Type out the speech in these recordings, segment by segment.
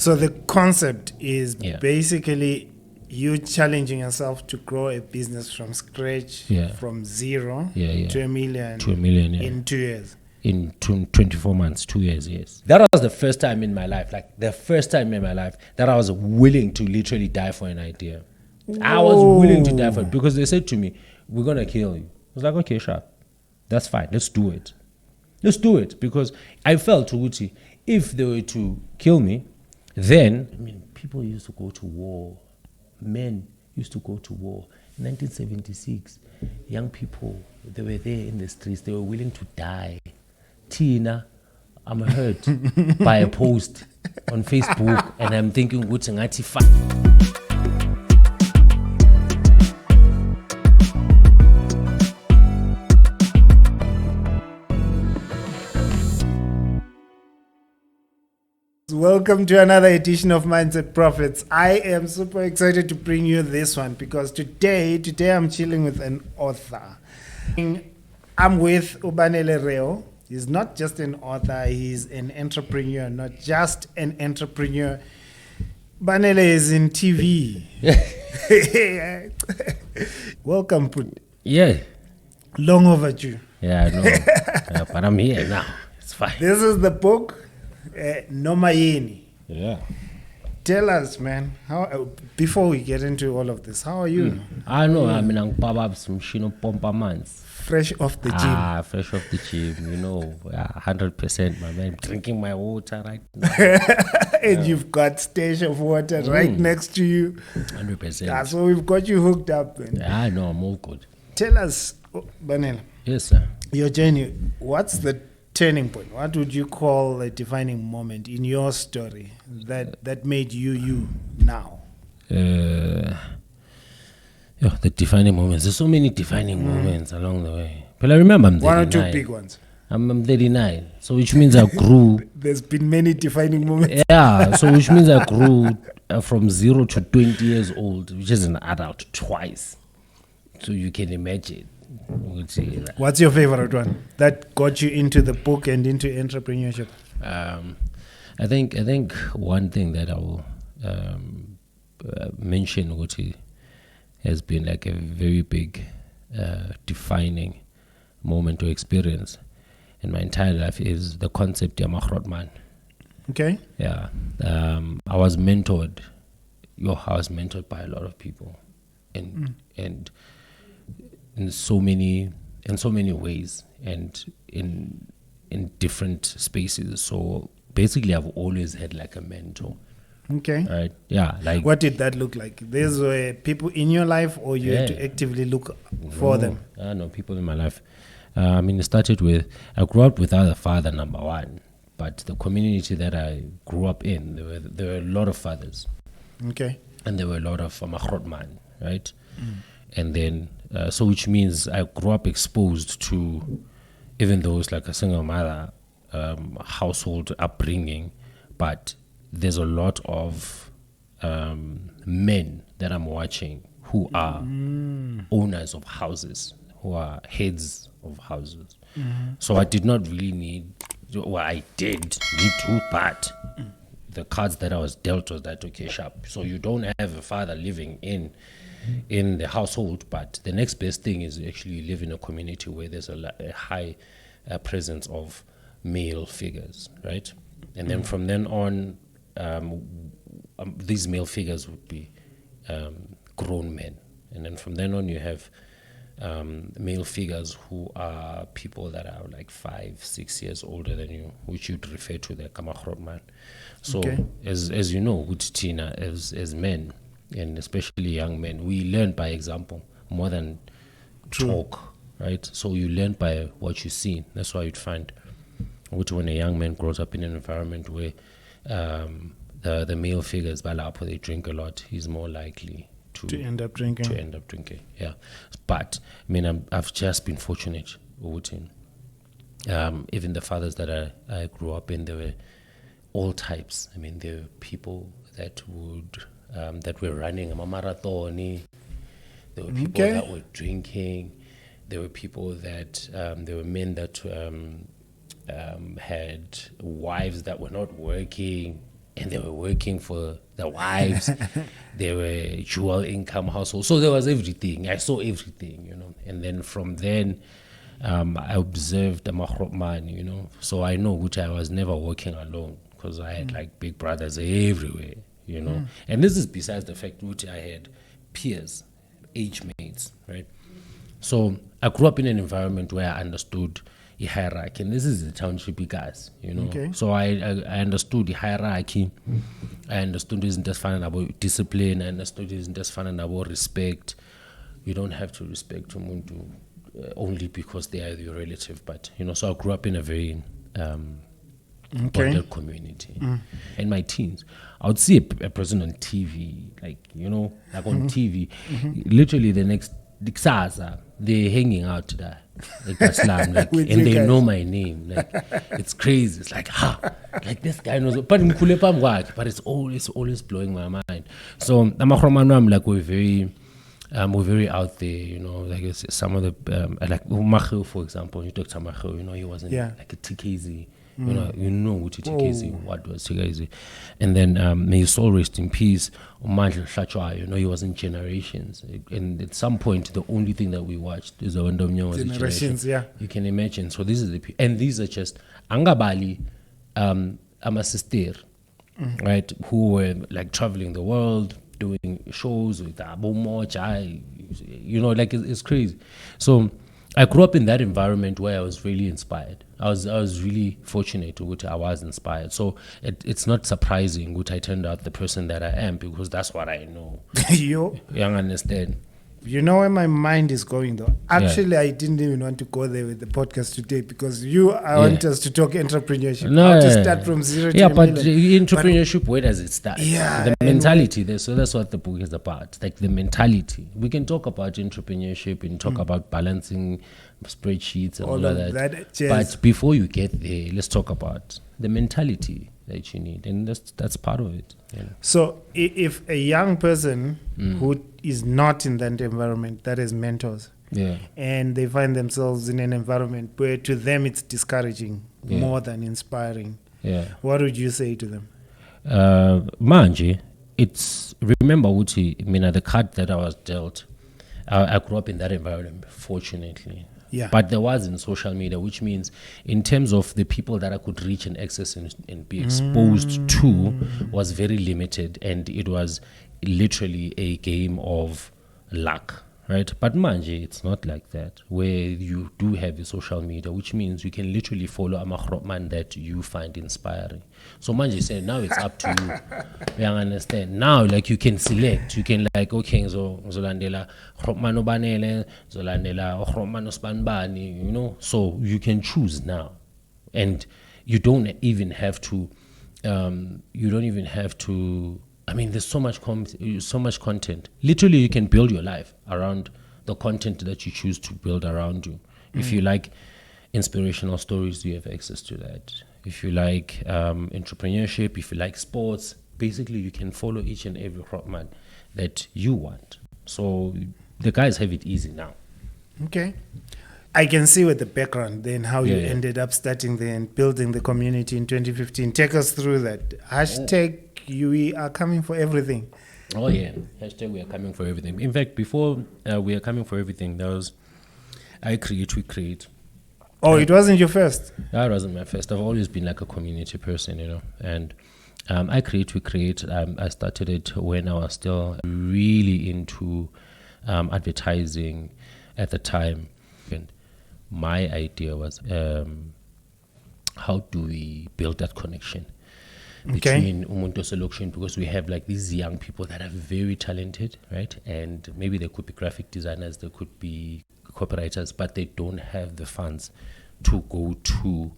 So the concept is Yeah. basically you challenging yourself to grow a business from scratch, Yeah. from zero Yeah. to a million, To a million, yeah. in 2 years. In 24 months, 2 years, yes. That was the first time in my life, that I was willing to literally die for an idea. I was willing to die for it because they said to me, we're going to kill you. I was like, okay, sure. That's fine. Let's do it. Let's do it. Because I felt, Uguti, if they were to kill me, then, I mean, people used to go to war. Men used to go to war. In 1976, young people, they were there in the streets. They were willing to die. Tina, I'm hurt by a post on Facebook, and I'm thinking, "What's ngati fuck?" Welcome to another edition of Mindset Profits. I am super excited to bring you this one because today I'm chilling with an author. I'm with Banele Rewo. He's not just an author, he's an entrepreneur, not just an entrepreneur. Banele is in TV. Welcome, Put. Yeah. Long overdue. Yeah, I know. Yeah, but I'm here now. It's fine. This is the book, Nomayeni. Yeah. Tell us, man, how before we get into all of this, how are you? I know. I mean, I'm Babab some Shino Pompa Mans. Fresh off the gym. Fresh off the gym, 100%, my man. Drinking my water right now. And you've got stash of water right next to you. 100%. Yeah, so we've got you hooked up. Man. Yeah, I know. I'm all good. Tell us, Banele, Yes, sir. your journey. What's the turning point? What would you call a defining moment in your story that made you now? Yeah, the defining moments. There's so many defining moments along the way. But I remember I'm 39. One or two big ones. I'm 39. So which means I grew. There's been many defining moments. Yeah, so which means I grew from 0 to 20 years old, which is an adult twice. So you can imagine. What's your favorite one that got you into the book and into entrepreneurship? I think one thing that I will mention, which has been like a very big defining moment or experience in my entire life, is the concept of man. Okay. Yeah. I was mentored. I was mentored by a lot of people, and in so many ways, and in different spaces. So basically, I've always had like a mentor. Okay. Right. Yeah. Like, what did that look like? These were people in your life, or you had to actively look for them? No, people in my life. I mean, it started with, I grew up without a father, number one, but the community that I grew up in, there were a lot of fathers. Okay. And there were a lot of man, right? And then, so which means I grew up exposed to, even though it's like a single mother household upbringing, but there's a lot of men that I'm watching who are owners of houses, who are heads of houses. So I did not really need, well, I did need to, but the cards that I was dealt was that, okay, sharp. So you don't have a father living in the household, but the next best thing is actually live in a community where there's a high presence of male figures, right? And then from then on, these male figures would be grown men. And then from then on, you have male figures who are people that are like 5-6 years older than you, which you'd refer to the man. So as you know, with Tina, as men, and especially young men, we learn by example more than talk, right? So you learn by what you see. That's why you'd find, which when a young man grows up in an environment where the male figures, they drink a lot, he's more likely to end up drinking. Yeah. But I mean, I've just been fortunate with him. Even the fathers that I grew up in, there were all types. I mean, there were people that were running a marathon. There were people that were drinking. There were people that there were men that had wives that were not working. and they were working for their wives. They were dual income households. So there was everything. I saw everything, And then from then, I observed the Mahrotman, So I know which I was never working alone because I had like big brothers everywhere, And this is besides the fact which I had peers, age mates, right? So I grew up in an environment where I understood the hierarchy, and this is the township guys, Okay. So I understood the hierarchy. I understood isn't just fun about discipline. I understood isn't just fun about respect. You don't have to respect umuntu only because they are your relative, but so I grew up in a very bonded community. In my teens, I would see a person on TV, like on TV, literally the next Diksasa, they're hanging out there, like Islam, like, and they know my name. Like it's crazy. It's like like this guy knows. But it's always blowing my mind. So I'm like we're very out there. Like some of the like Umachu, for example, you talk to Machu, he wasn't like a TKZ. What was TKZ. And then may his soul rest in peace. He was in Generations. And at some point, the only thing that we watched is the Generations. Yeah. You can imagine. So this is and these are just Angabali, Amasister, right? Who were like traveling the world, doing shows with Abu Moch, like it's crazy. So I grew up in that environment where I was really inspired. I was really fortunate to which I was inspired. So it's not surprising which I turned out the person that I am because that's what I know. You understand? You know where my mind is going though. Actually, I didn't even want to go there with the podcast today because I want us to talk entrepreneurship. How to start from zero to a million. But entrepreneurship, where does it start? Yeah, the mentality there. So that's what the book is about. Like the mentality. We can talk about entrepreneurship and talk about balancing spreadsheets and all of that. But before you get there, let's talk about the mentality that you need, and that's part of it. So if a young person who is not in that environment, that is mentors, and they find themselves in an environment where to them it's discouraging more than inspiring, what would you say to them? Manje, remember Uti, the card that I was dealt, I grew up in that environment, fortunately. Yeah. But there wasn't social media, which means in terms of the people that I could reach and access and be exposed to was very limited, and it was literally a game of luck, right? But manje, it's not like that, where you do have the social media, which means you can literally follow a Mahrotman that you find inspiring. So manje said, now it's up to you. You understand? Now, like, you can select. You can, like, okay, so zolandela Banele, zolandela Spanbani, so you can choose now. And you don't even have to, there's so much content. Literally, you can build your life around the content that you choose to build around you. If you like inspirational stories, you have access to that. If you like entrepreneurship, if you like sports, basically you can follow each and every Mahrotman that you want. So the guys have it easy now. Okay. I can see with the background then how you ended up starting there and building the community in 2015. Take us through that. Hashtag we are coming for everything. Oh yeah, hashtag we are coming for everything. In fact, before we are coming for everything, there was I Create, We Create. Oh, it wasn't your first? That wasn't my first. I've always been like a community person, and I Create, We Create. I started it when I was still really into advertising at the time. And my idea was how do we build that connection between umuntu selection, because we have like these young people that are very talented, right? And maybe they could be graphic designers, they could be copywriters, but they don't have the funds to go to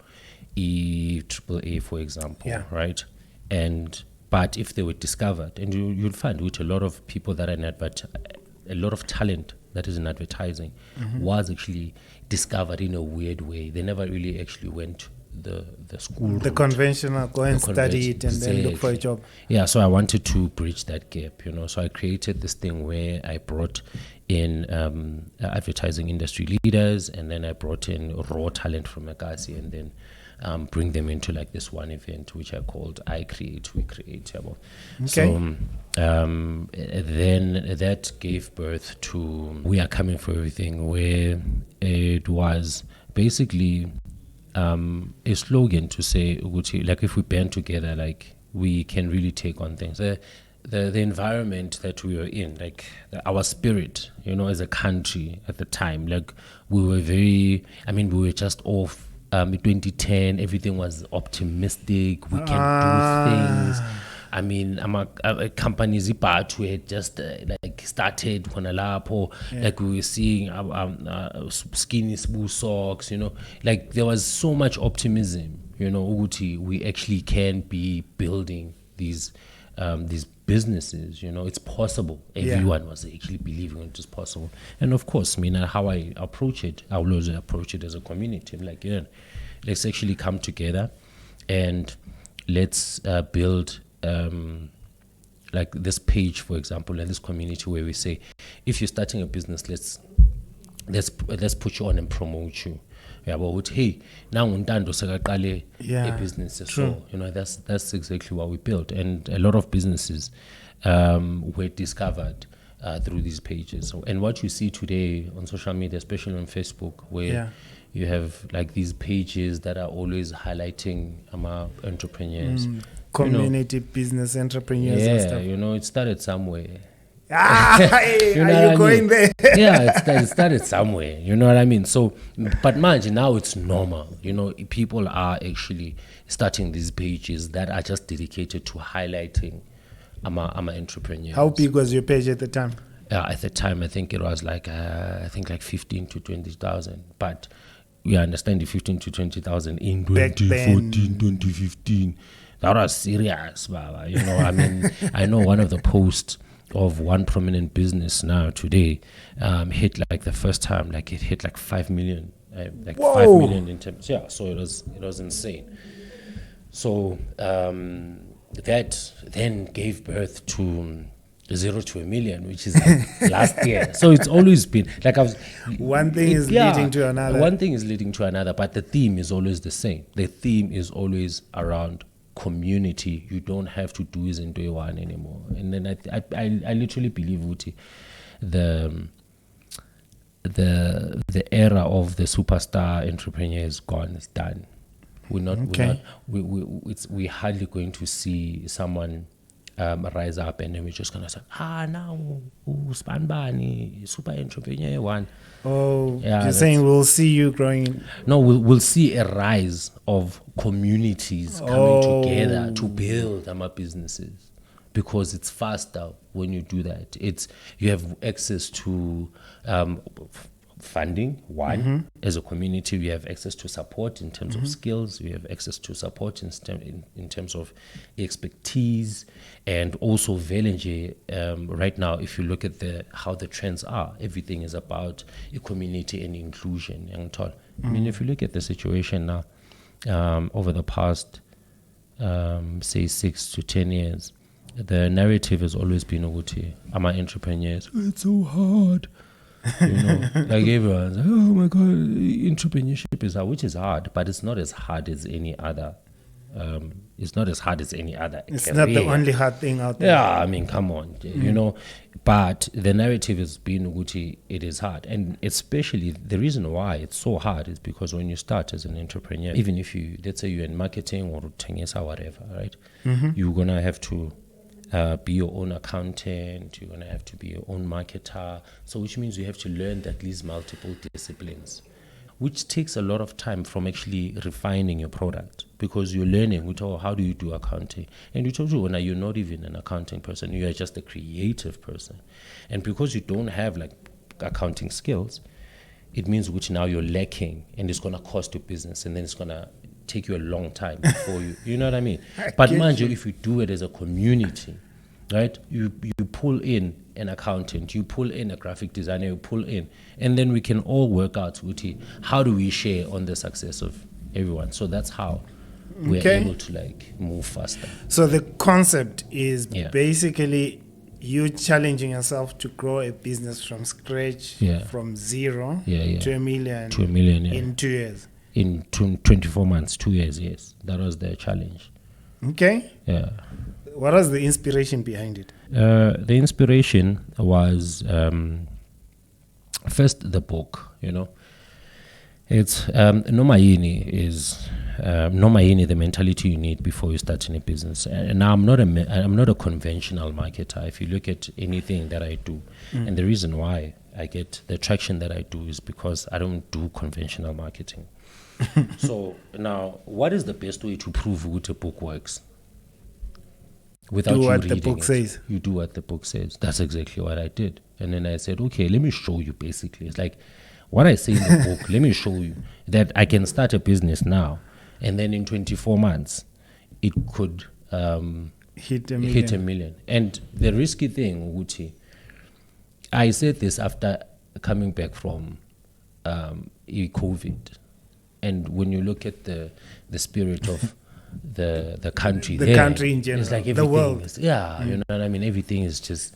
AAA, for example, right? But if they were discovered, and you'll find with a lot of people that are in a lot of talent that is in advertising was actually discovered in a weird way. They never really actually went the school the route. Conventional, go and study it and then look for a job. Yeah, so I wanted to bridge that gap, so I created this thing where I brought in advertising industry leaders, and then I brought in raw talent from Agasi, and then bring them into like this one event which I called I Create, We Create. Okay. So then that gave birth to We Are Coming for Everything, where it was basically a slogan to say, like, if we band together, like, we can really take on things. The environment that we were in, like our spirit, as a country at the time, like we were just off. In 2010, everything was optimistic. We can do things. I mean, companies who had just like started like we were seeing skinny smooth socks, like there was so much optimism, we actually can be building these businesses, it's possible. Everyone was actually believing it was possible. And of course, how I approach it, I will always approach it as a community. I'm like, let's actually come together and let's build like this page, for example, and this community where we say, if you're starting a business, let's put you on and promote you. But hey, now a business. So that's exactly what we built, and a lot of businesses were discovered through these pages. And what you see today on social media, especially on Facebook, where you have like these pages that are always highlighting entrepreneurs, community business entrepreneurs and stuff. It started somewhere. Are you going there? It started somewhere, you know what I mean? So, but mind you, now it's normal. People are actually starting these pages that are just dedicated to highlighting entrepreneurs. How big was your page at the time? At the time, I think it was like 15 to 20,000. But we understand the 15 to 20,000 in 2014, 2015. That was serious, Baba. I know one of the posts of one prominent business now today hit like the first time, like it hit like 5 million, like Whoa. 5 million in terms. So it was insane. So that then gave birth to 0 to 1 million, which is like last year. So it's always been like one thing is leading to another. One thing is leading to another, but the theme is always the same. The theme is always around community. You don't have to do this into one anymore. And then I literally believe the era of the superstar entrepreneur is gone. It's done. We're hardly going to see someone rise up and then we're just gonna say, now Spanbani, super entrepreneur one. You're saying we'll see you growing? No, we'll see a rise of communities coming together to build businesses, because it's faster when you do that. You have access to funding. As a community, we have access to support in terms of skills. We have access to support in terms of expertise, and also right now, if you look at how the trends are, everything is about equanimity and inclusion. I mean, if you look at the situation now, over the past say 6 to 10 years, the narrative has always been I'm an entrepreneur. It's so hard. Like everyone's like, oh my God, entrepreneurship is hard, which is hard, but it's not as hard as any other. It's not as hard as any other. It's not the only hard thing out there. Yeah, I mean, come on, But the narrative has been it is hard, and especially the reason why it's so hard is because when you start as an entrepreneur, even if let's say you're in marketing or tengesa, whatever, right? You're gonna have to be your own accountant, you're going to have to be your own marketer. So which means you have to learn at least multiple disciplines, which takes a lot of time from actually refining your product, because you're learning, how do you do accounting? And we told you, you're not even an accounting person, you are just a creative person. And because you don't have like accounting skills, it means which now you're lacking, and it's going to cost you business, and then it's going to take you a long time before you know what I mean? But mind you, if you do it as a community, right, you pull in an accountant, you pull in a graphic designer, you pull in, and then we can all work out how do we share on the success of everyone. So that's how we're able to like move faster. So the concept is basically you challenging yourself to grow a business from scratch, from 0 to 1 million, to 1 million in 2 years. in 24 months, 2 years. Yes, that was the challenge. Okay. Yeah. What was the inspiration behind it? The inspiration was first the book. It's Nomayini is Nomayini, the mentality you need before you start in a business. And now I'm not a conventional marketer. If you look at anything that I do, and the reason why I get the traction that I do is because I don't do conventional marketing. So now, what is the best way to prove what a book works? Without do you what reading the book it. says. You do what the book says. That's exactly what I did. And then I said, okay, let me show you basically. It's like what I say in the book, let me show you that I can start a business now. And then in 24 months, it could Hit a million. And the risky thing, Uguti, I said this after coming back from COVID. And when you look at the spirit of the country, the country in general, it's like the world. you know what I mean? Everything is just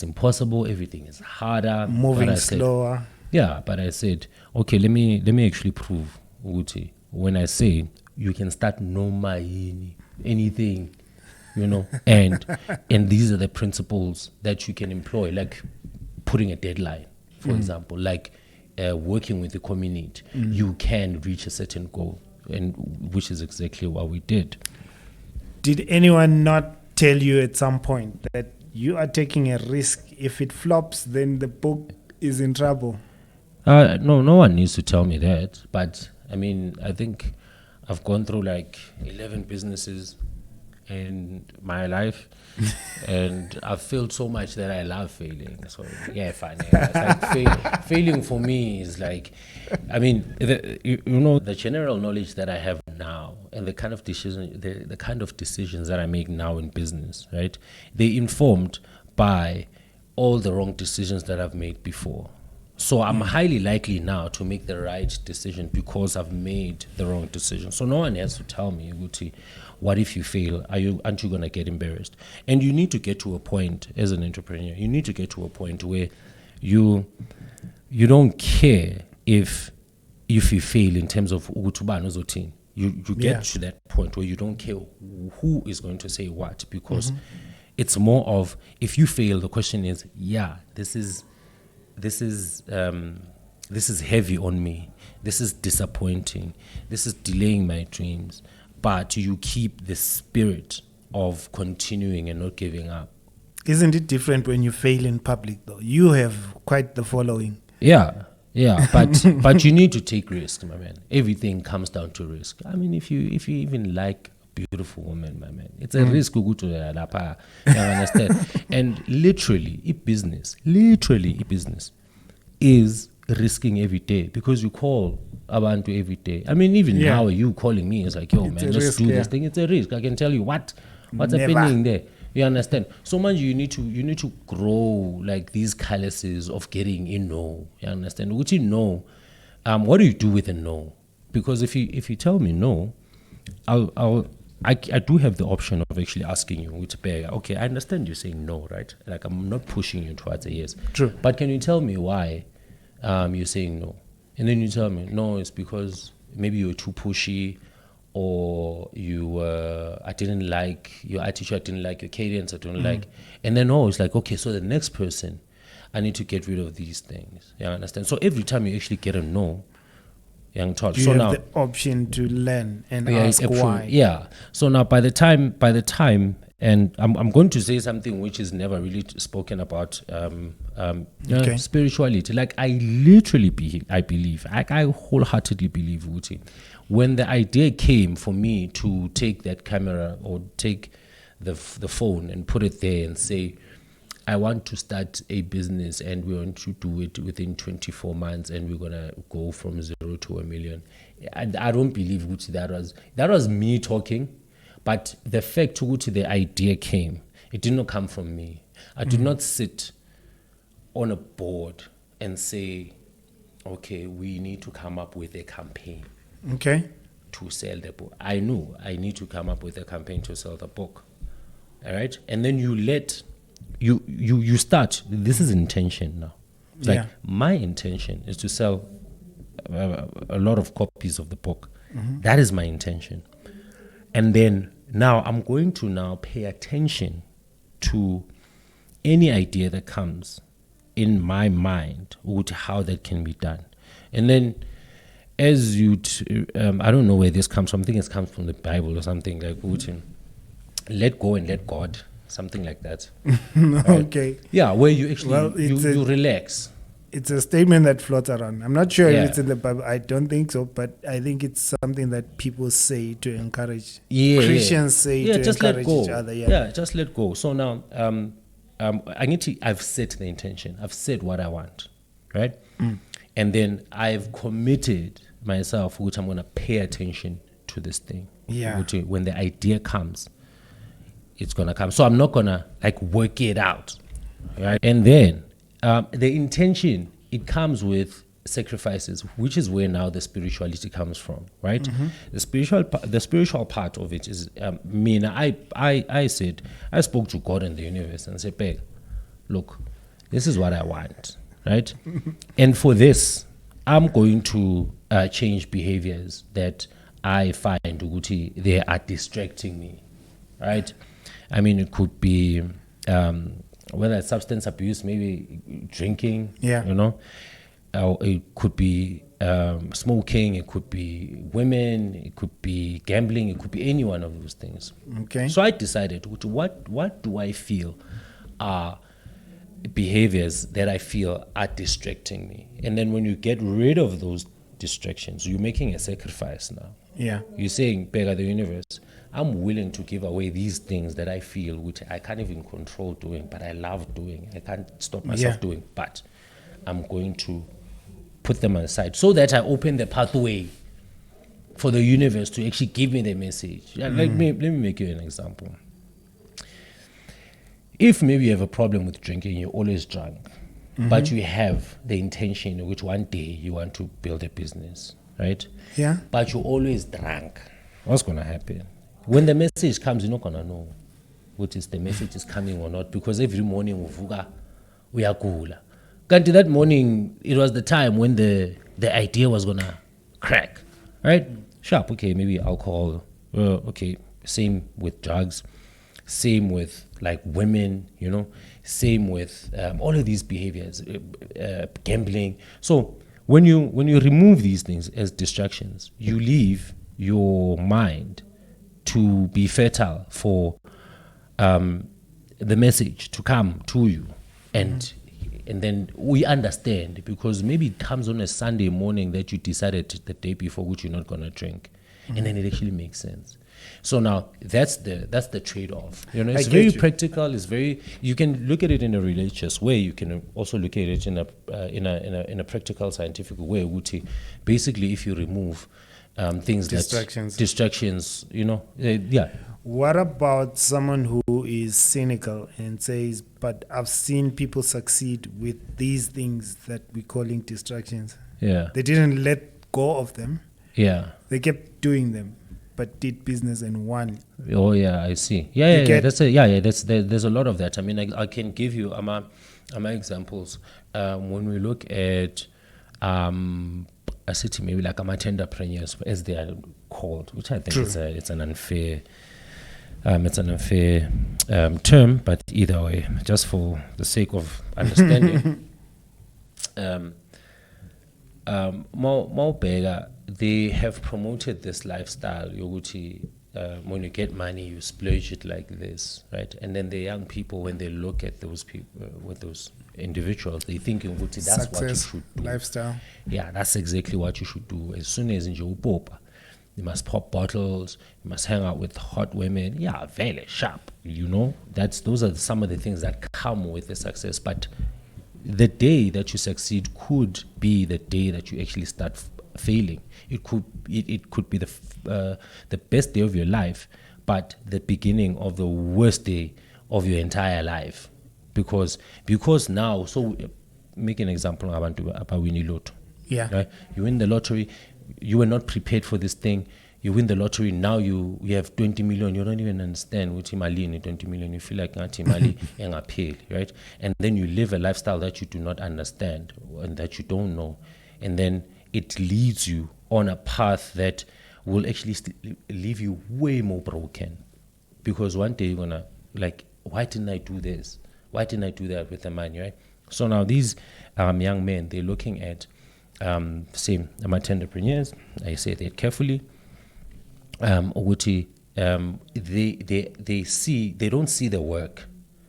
impossible. Everything is harder, moving slower. But I said, okay, let me actually prove, Uguti, when I say you can start anything, and these are the principles that you can employ, like putting a deadline, for example, like working with the community. You can reach a certain goal, and which is exactly what we did. Did anyone not tell you at some point that you are taking a risk? If it flops, then the book is in trouble? No one needs to tell me that. But I mean, I think I've gone through like 11 businesses in my life, and I've failed so much that I love failing. So yeah, fine. It's like failing for me is like, I mean, the general knowledge that I have now, and the kind of decisions that I make now in business, right? They're informed by all the wrong decisions that I've made before. So I'm highly likely now to make the right decision because I've made the wrong decision. So no one has to tell me, Uguti, what if you fail? Aren't you going to get embarrassed? And you need to get to a point as an entrepreneur. You need to get to a point where you don't care if you fail in terms of Ugutubano Zotin. You get to that point where you don't care who is going to say what, because it's more of, if you fail, the question is, this is heavy on me. This is disappointing. This is delaying my dreams. But you keep the spirit of continuing and not giving up. Isn't it different when you fail in public, though? You have quite the following. Yeah, but you need to take risks, my man. Everything comes down to risk. I mean, if you even like a beautiful woman, my man, it's a risk to go to the lapa. You understand? And literally, business is risking every day, because you call abantu every day. I mean, even now, you calling me is like, yo, It's man, let's do this thing. It's a risk. I can tell you what's happening there. You understand? So much you need to grow like these calluses of getting a no. You understand? What what do you do with a no? Because if you tell me no, I do have the option of actually asking you, okay, I understand you're saying no, right? Like, I'm not pushing you towards a yes. True. But can you tell me why you're saying no? And then you tell me, no, it's because maybe you're too pushy, or I didn't like your attitude, I didn't like your cadence, I didn't like. And then, it's like, okay, so the next person, I need to get rid of these things. You understand? So every time you actually get a no, young child. You so have now the option to learn and ask why. Yeah. So now by the time, and I'm going to say something which is never really spoken about, spirituality. Like, I wholeheartedly believe, Uti, when the idea came for me to take that camera or take the phone and put it there and say, I want to start a business and we want to do it within 24 months and we're going to go from 0 to 1 million. I don't believe, Uti, that was me talking. But the fact the idea came, it did not come from me. I did not sit on a board and say, okay, we need to come up with a campaign to sell the book. I knew I need to come up with a campaign to sell the book. All right? And then you start. This is intention now. It's like, my intention is to sell a lot of copies of the book. That is my intention. And then now I'm going to now pay attention to any idea that comes in my mind, how that can be done. And then as I don't know where this comes from. I think it comes from the Bible or something like let go and let God, something like that. Okay. Yeah, where you actually you relax. It's a statement that floats around. I'm not sure Yeah. if it's in the Bible. I don't think so, but I think it's something that people say to encourage. Yeah, Christians say to just let encourage go. each other. Yeah. Just let go. So now, I've set the intention. I've said what I want, right? And then I've committed myself, which I'm going to pay attention to this thing. Yeah. Which, when the idea comes, it's going to come. So I'm not going to work it out, right? And then the intention, it comes with sacrifices, which is where now the spirituality comes from, right? The spiritual part of it is I spoke to God and the universe and said, "Peg, look, this is what I want, right? And for this, I'm going to change behaviors that I find they are distracting me, right? I mean, it could be whether it's substance abuse, maybe drinking, it could be smoking, it could be women, it could be gambling, it could be any one of those things. Okay. So I decided, what do I feel are behaviors that I feel are distracting me? And then when you get rid of those distractions, you're making a sacrifice now. Yeah. You're saying, Bega, the universe, I'm willing to give away these things that I feel, which I can't even control doing, but I love doing. I can't stop myself doing, but I'm going to put them aside so that I open the pathway for the universe to actually give me the message. Let me make you an example. If maybe you have a problem with drinking, you're always drunk, but you have the intention, which one day you want to build a business, right? Yeah. But you're always drunk. What's going to happen? When the message comes, you're not going to know what is the message is coming or not, because every morning we are cooler. Until that morning, it was the time when the idea was going to crack, right? Sharp, okay, maybe alcohol, okay, same with drugs, same with women, same with all of these behaviors, gambling. So when you remove these things as distractions, you leave your mind to be fertile for the message to come to you, and then we understand, because maybe it comes on a Sunday morning that you decided the day before which you're not going to drink, and then it actually makes sense. So now that's the trade-off. It's very practical. It's very, you can look at it in a religious way. You can also look at it in a practical, scientific way. Basically, if you remove things distractions, What about someone who is cynical and says, but I've seen people succeed with these things that we're calling distractions. Yeah. They didn't let go of them. Yeah. They kept doing them, but did business and won. Oh yeah, I see. There's a lot of that. I mean, I can give you examples. When we look at a city, maybe like entrepreneurs, as they are called, which I think it's an unfair term, but either way, just for the sake of understanding, Maubega, they have promoted this lifestyle. When you get money, you splurge it like this, right? And then the young people, when they look at those people, with those individuals, they thinking, that's Success, what you should do. Lifestyle. Yeah, that's exactly what you should do. As soon as you pop, you must pop bottles, you must hang out with hot women. Yeah, very sharp. Those are some of the things that come with the success. But the day that you succeed could be the day that you actually start failing. It could be the best day of your life, but the beginning of the worst day of your entire life, because now. So make an example about winning lotto. Yeah, right? You win the lottery. You were not prepared for this thing. You win the lottery. Now you have 20 million. You don't even understand what imali in 20 million. You feel like imali engapeli, right? And then you live a lifestyle that you do not understand and that you don't know. And then it leads you on a path that will actually leave you way more broken. Because one day you're gonna, like, why didn't I do this? Why didn't I do that with the money, right? So now these young men, they're looking at, say, entrepreneurs. I say that carefully. They don't see the work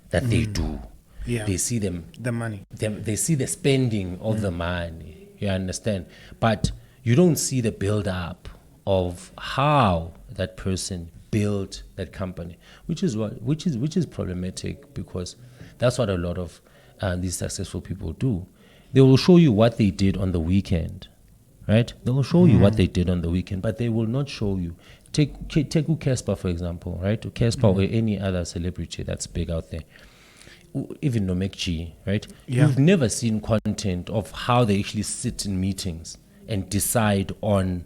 that they do. Yeah. They see the money. They see the spending of the money. You understand? But you don't see the build up of how that person built that company, which is problematic, because that's what a lot of these successful people do. They will show you what they did on the weekend, right? They will show you what they did on the weekend, but they will not show you. Take Casper, for example, right? Casper or any other celebrity that's big out there. Even Nomek G, right? Yeah. You've never seen content of how they actually sit in meetings and decide on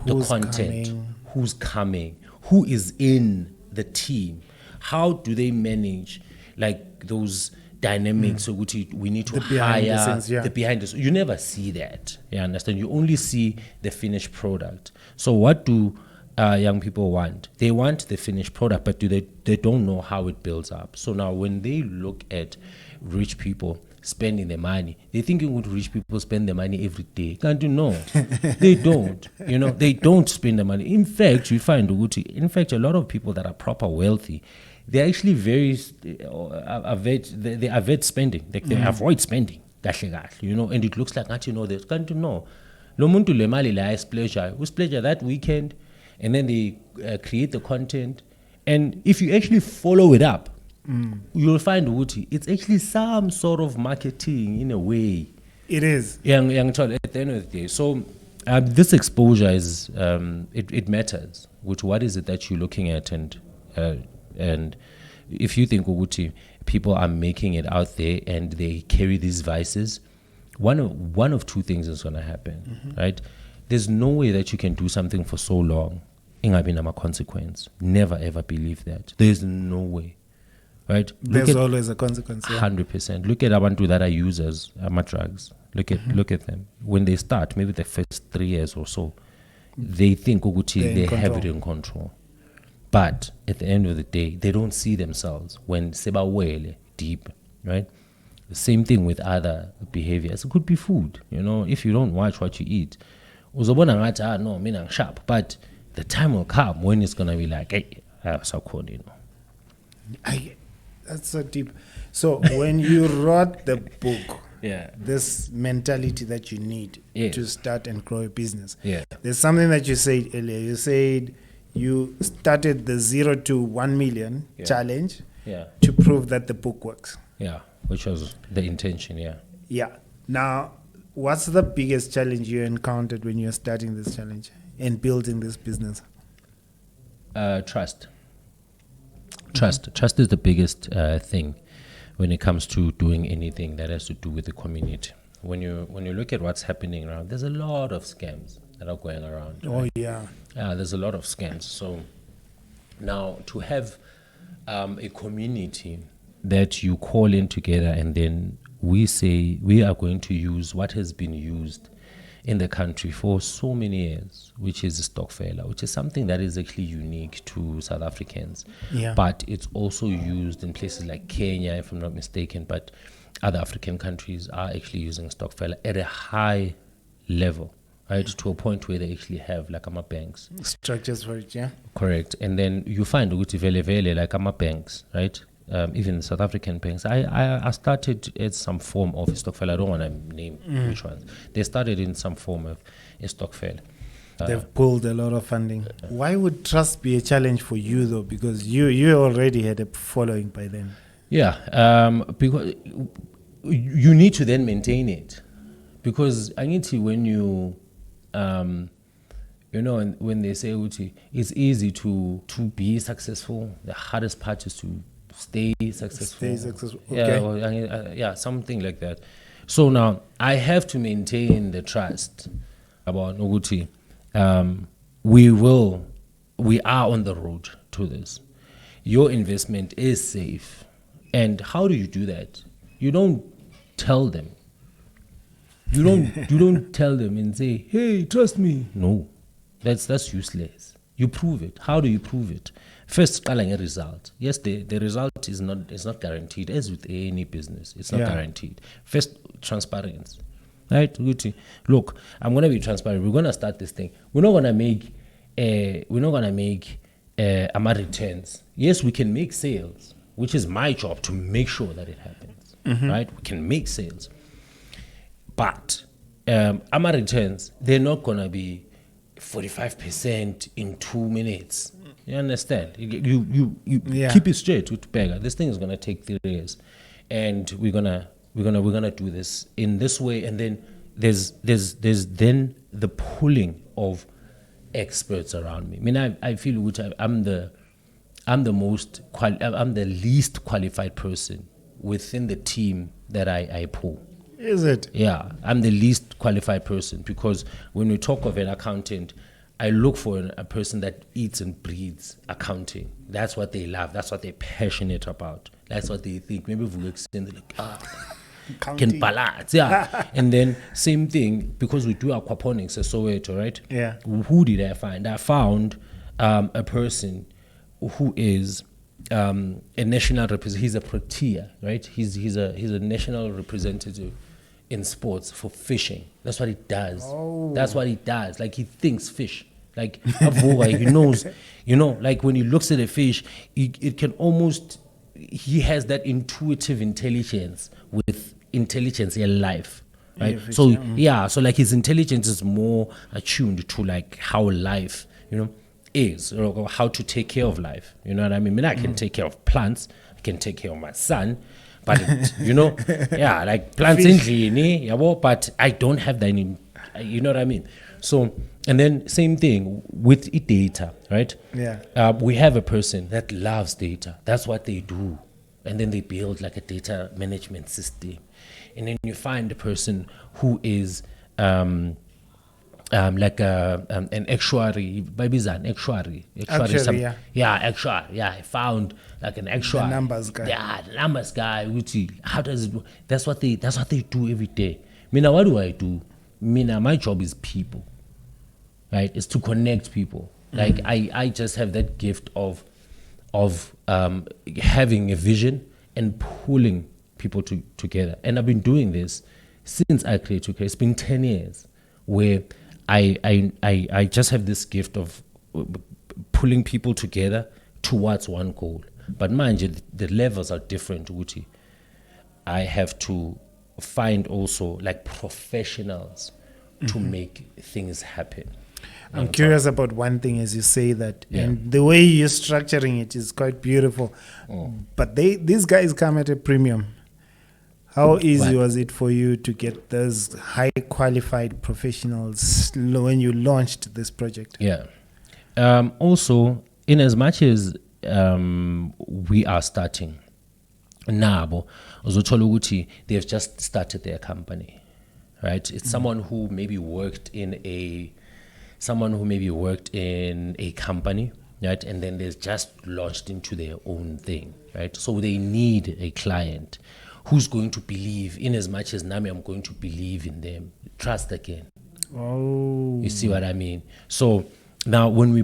the content, who's coming, who is in the team, how do they manage, like, those dynamics. So we need to hire the behind the scenes. You never see that. You understand? You only see the finished product. So what do young people want? They want the finished product, but they don't know how it builds up. So now when they look at rich people spending their money, they're thinking, would rich people spend their money every day? Can't you know? They don't. They don't spend the money. In fact, you find, a lot of people that are proper wealthy, they're actually they avoid spending. They avoid spending. And it looks like, can't you know this? Can't you know? Lo muntu le mali la pleasure that weekend, and then they create the content. And if you actually follow it up, you'll find it's actually some sort of marketing in a way. It is. Young child at the end of the day. So this exposure is it matters. What is it that you're looking at, and if you think people are making it out there and they carry these vices, one of two things is going to happen, right? There's no way that you can do something for so long, ingabi nama consequence. Never ever believe that. There's no way, right? There's always a consequence. 100%. Look at abantu that are users, drugs. Look at them when they start. Maybe the first 3 years or so, they think they have it in control. But at the end of the day, they don't see themselves when sebawele deep, right? The same thing with other behaviors. It could be food. If you don't watch what you eat, uzobona ngathi no, mina sharp. But the time will come when it's gonna be like, hey, so cool, That's so deep. So when you wrote the book, this mentality that you need to start and grow a business. There's something that you said earlier. You said you started the 0 to 1 million challenge to prove that the book works. Yeah, which was the intention, Yeah. Now, what's the biggest challenge you encountered when you're starting this challenge and building this business? Trust. Trust is the biggest thing when it comes to doing anything that has to do with the community. When you look at what's happening around, there's a lot of scams that are going around. Oh, yeah. There's a lot of scams. So now to have a community that you call in together, and then we say we are going to use what has been used in the country for so many years, which is stokfela, which is something that is actually unique to South Africans. But it's also used in places like Kenya, if I'm not mistaken, but other African countries are actually using stokfela at a high level, right? To a point where they actually have like banks. Structures for it, Correct. And then you find vele like banks, right? Even the South African banks. I started at some form of stokvel. I don't want to name which ones. They started in some form of a stokvel. They've pulled a lot of funding. Why would trust be a challenge for you though? Because you already had a following by then. Because you need to then maintain it. Because I need to, when you when they say it's easy to be successful, the hardest part is to stay successful. Okay. Something like that. So now I have to maintain the trust about Noguti. We are on the road to this. Your investment is safe. And how do you do that? You don't tell them. You don't tell them and say, hey, trust me. No, that's useless. You prove it. How do you prove it? First, a result. Yes, the result is not guaranteed. As with any business, it's not guaranteed. First, transparency. Right? Look, I'm gonna be transparent. We're gonna start this thing. We're not gonna make AMA returns. Yes, we can make sales, which is my job to make sure that it happens. Right? We can make sales. But AMA returns, they're not gonna be 45% in 2 minutes. You understand? You keep it straight with Pega. This thing is gonna take 3 years, and we're gonna do this in this way. And then there's then the pulling of experts around me. I mean, I feel which I'm the least qualified person within the team that I pull. Is it? Yeah, I'm the least qualified person, because when we talk of an accountant, I look for a person that eats and breathes accounting. That's what they love. That's what they're passionate about. That's what they think. Maybe if we extend, they're like, can balance. Yeah. And then same thing, because we do aquaponics at Soweto, right? Yeah. Who did I find? I found a person who is a national representative. He's a protea, right? He's a national representative in sports for fishing. That's what he does. Oh. That's what he does. Like, he thinks fish. Like, he knows, like when he looks at a fish, it can almost, he has that intuitive intelligence with intelligence in life. Right? Yeah, So like his intelligence is more attuned to like how life, is, or how to take care of life. You know what I mean? I can take care of plants, I can take care of my son, but like plants in Gini, but I don't have that in, you know what I mean? So, and then same thing with data, right? Yeah. We have a person that loves data. That's what they do. And then they build like a data management system. And then you find a person who is like an actuary, maybe it's an actuary. Actuary, yeah. Actuary. Yeah, I found like an actuary. The numbers guy. Yeah, the numbers guy. How does it do? That's what they do every day. What do I do? My job is people. Right? It's to connect people. Like I just have that gift of having a vision and pulling people together. And I've been doing this since I created It's been 10 years where I just have this gift of pulling people together towards one goal. But mind you, the levels are different, Uti. I have to find also like professionals to make things happen. I'm curious about one thing as you say that, and the way you're structuring it is quite beautiful. But these guys come at a premium. How easy was it for you to get those high qualified professionals when you launched this project? Yeah. Also, in as much as we are starting, Nabo, they've just started their company, right? It's someone who maybe worked in a company, right? And then they've just launched into their own thing, right? So they need a client who's going to believe, in as much as Nami, I'm going to believe in them. Trust again. Oh. You see what I mean? So now when we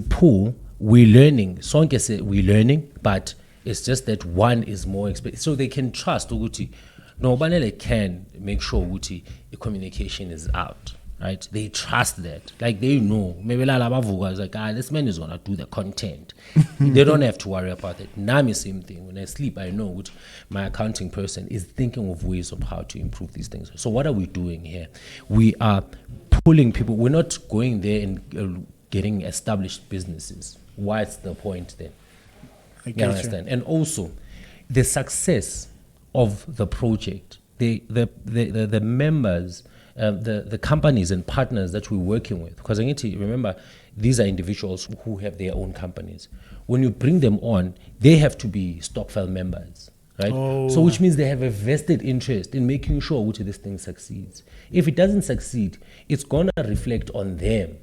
pull, we're learning. Sonke say we're learning, but it's just that one is more expensive. So they can trust Uguti. No, Banele can make sure Uguti the communication is out. Right? They trust that. Like they know. Maybe is like, this man is gonna do the content. They don't have to worry about it. Nami, same thing. When I sleep, I know which my accounting person is thinking of ways of how to improve these things. So what are we doing here? We are pulling people. We're not going there and getting established businesses. What's the point then? You understand? And also, the success of the project, the members, the companies and partners that we're working with, because I need to remember, these are individuals who have their own companies. When you bring them on, they have to be Stockfile members, right? Oh. So which means they have a vested interest in making sure which this thing succeeds. If it doesn't succeed, it's gonna reflect on them.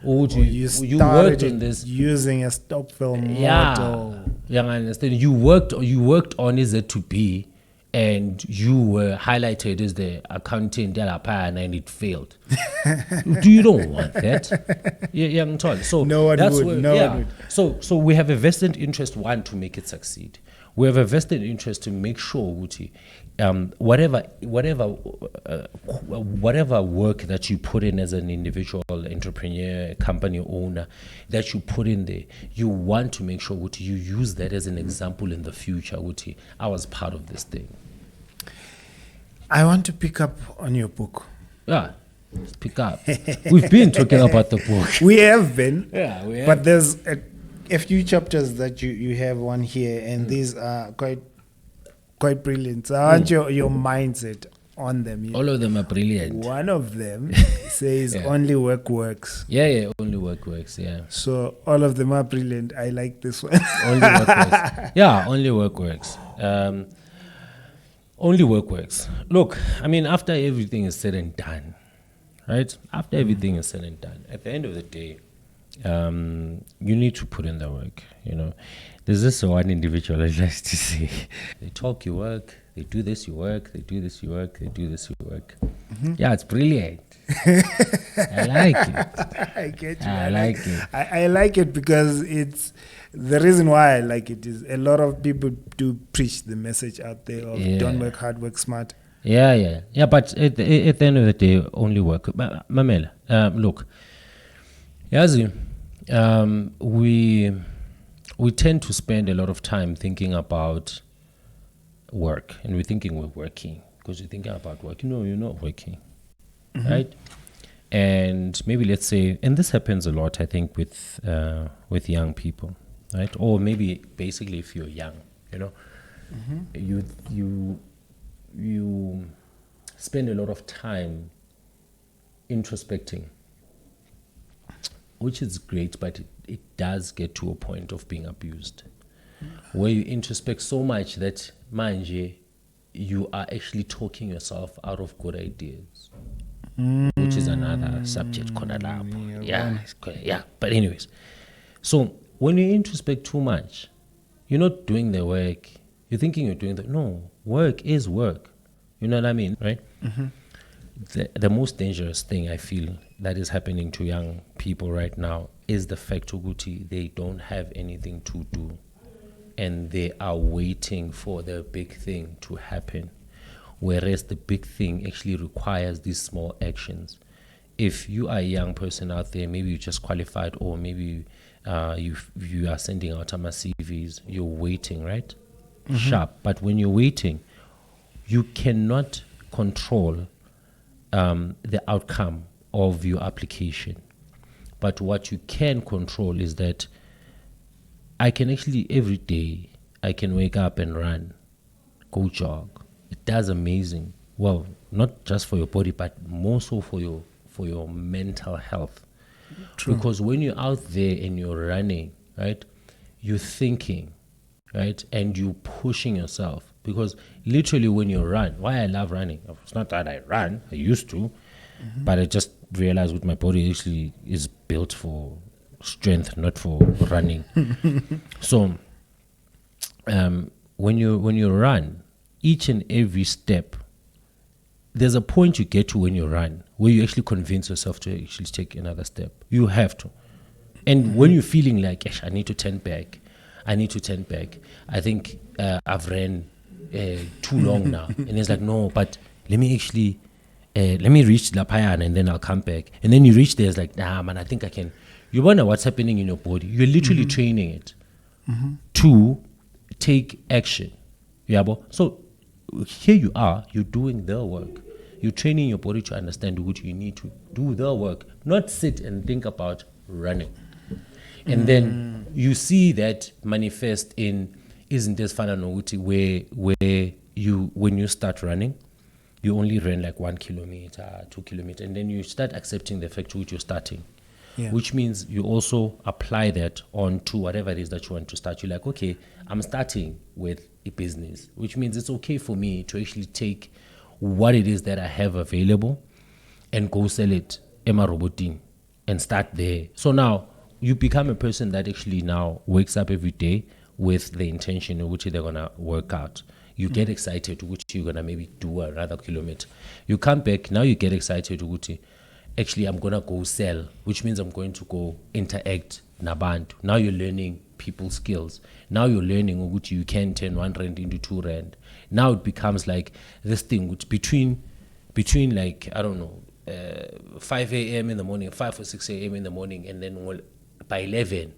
You worked on this using a Stockfile model. Yeah, I understand. You worked on is it to be, and you were highlighted as the accountant and it failed. You don't want that. Yeah, I'm told. So No one that's would, where, no yeah. one would. So we have a vested interest, one, to make it succeed. We have a vested interest to make sure, Uti, whatever work that you put in as an individual entrepreneur, company owner, that you put in there, you want to make sure, Uti, you use that as an example in the future. Uti, I was part of this thing. I want to pick up on your book. Yeah, let's pick up. We've been talking about the book. We have been. Yeah, we have. But there's a few chapters that you have one here, and these are quite brilliant. So I want your mindset on them. All of them are brilliant. One of them says only work works. Yeah, only work works, yeah. So all of them are brilliant. I like this one. Only work works. Yeah, only work works. Only work works. Look, I mean, after everything is said and done, right? After everything is said and done, at the end of the day, you need to put in the work, you know. There's this one individual I like to say, they talk, you work, they do this, you work, they do this, you work, they do this, you work. Yeah, it's brilliant. I like it. I get you. I like it. I like it because it's the reason why I like it is a lot of people do preach the message out there of don't work hard, work smart. Yeah. But at the end of the day, only work. Mamela, look, Yazi, we tend to spend a lot of time thinking about work, and we're thinking we're working because you're thinking about work. No, you're not working, right? And maybe let's say, and this happens a lot, I think, with young people, right? Or maybe basically if you're young, you know, you spend a lot of time introspecting, which is great, but it does get to a point of being abused, where you introspect so much that manje, you are actually talking yourself out of good ideas, which is another subject. Yeah. But anyways, so when you introspect too much, you're not doing the work. You're thinking you're doing no, work is work. You know what I mean, right? The most dangerous thing I feel that is happening to young people right now is the fact, Uguti, they don't have anything to do, and they are waiting for the big thing to happen, whereas the big thing actually requires these small actions. If you are a young person out there, maybe you just qualified, or maybe you are sending out some CVs, you're waiting, right? Sharp. But when you're waiting, you cannot control the outcome of your application. But what you can control is that I can actually, every day, I can wake up and run, go jog. It does amazing. Well, not just for your body, but more so for your mental health. True. Because when you're out there and you're running, right, you're thinking, right, and you're pushing yourself. Because literally when you run, why I love running, it's not that I run, I used to, but I just realized what my body actually is built for strength, not for running. So when you run, each and every step, there's a point you get to when you run where you actually convince yourself to actually take another step. You have to. And when you're feeling like, I need to turn back, I think I've ran too long now. And it's like, no, but let me actually, let me reach Lapayan and then I'll come back. And then you reach there, it's like, nah, man, I think I can. You wonder what's happening in your body. You're literally training it to take action. Yeah, so here you are, you're doing the work. You're training your body to understand what you need to do the work, not sit and think about running. And then you see that manifest in isn't this fun where you, when you start running, you only run like 1 kilometer, 2 kilometers, and then you start accepting the fact which you're starting. Yeah. Which means you also apply that onto whatever it is that you want to start. You're like, okay, I'm starting with a business, which means it's okay for me to actually take what it is that I have available and go sell it Emma Roboting and start there. So now you become a person that actually now wakes up every day with the intention of which they're gonna work out. You get excited to which you're gonna maybe do another kilometer. You come back, now you get excited to which actually I'm gonna go sell, which means I'm going to go interact nabantu. Now you're learning people skills. Now you're learning which you can turn 1 rand into 2 rand. Now it becomes like this thing which between like, I don't know, 5 a.m. in the morning, 5 or 6 a.m. in the morning, and then by 11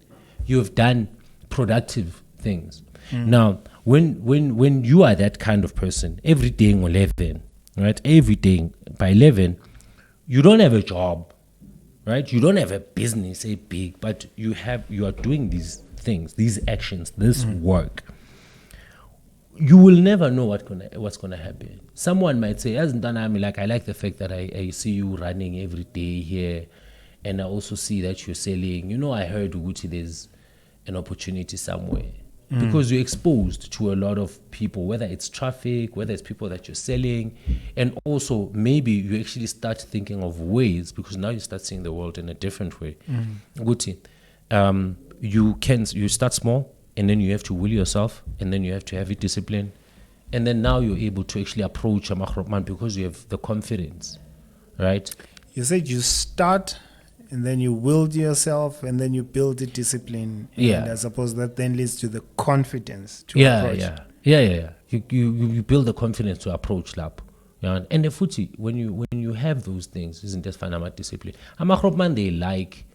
you've done productive things. Now when you are that kind of person, every day in 11, right, every day by 11 you don't have a job, right, you don't have a business big, but you are doing these things, these actions, this work. You will never know what's gonna happen. Someone might say, as Ntanami, like, I like the fact that I see you running every day here, and I also see that you're selling. I heard Uguti there's an opportunity somewhere. Because you're exposed to a lot of people, whether it's traffic, whether it's people that you're selling, and also maybe you actually start thinking of ways, because now you start seeing the world in a different way. Uguti, you start small, and then you have to will yourself, and then you have to have it discipline, and then now you're able to actually approach a Mahrotman because you have the confidence, right? You said you start, and then you will yourself, and then you build the discipline. Yeah. And I suppose that then leads to the confidence to approach. Yeah. You build the confidence to approach lap. And the footy, when you have those things, isn't just Fanama discipline. Amakropman, they like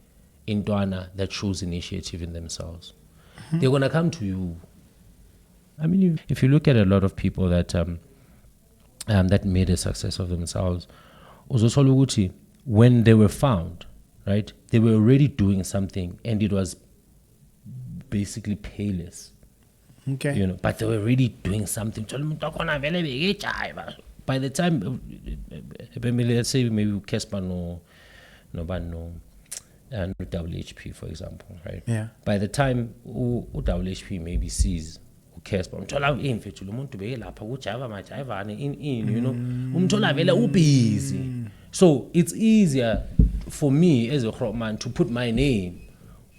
Intwana that shows initiative in themselves. They're gonna come to you. I mean, if you look at a lot of people that that made a success of themselves, when they were found, right, they were already doing something, and it was basically payless. Okay. But they were already doing something. By the time, let's say maybe Kespa no WHP, for example, right? Yeah. By the time WHP maybe sees Kespa, busy. So it's easier for me as a crop man to put my name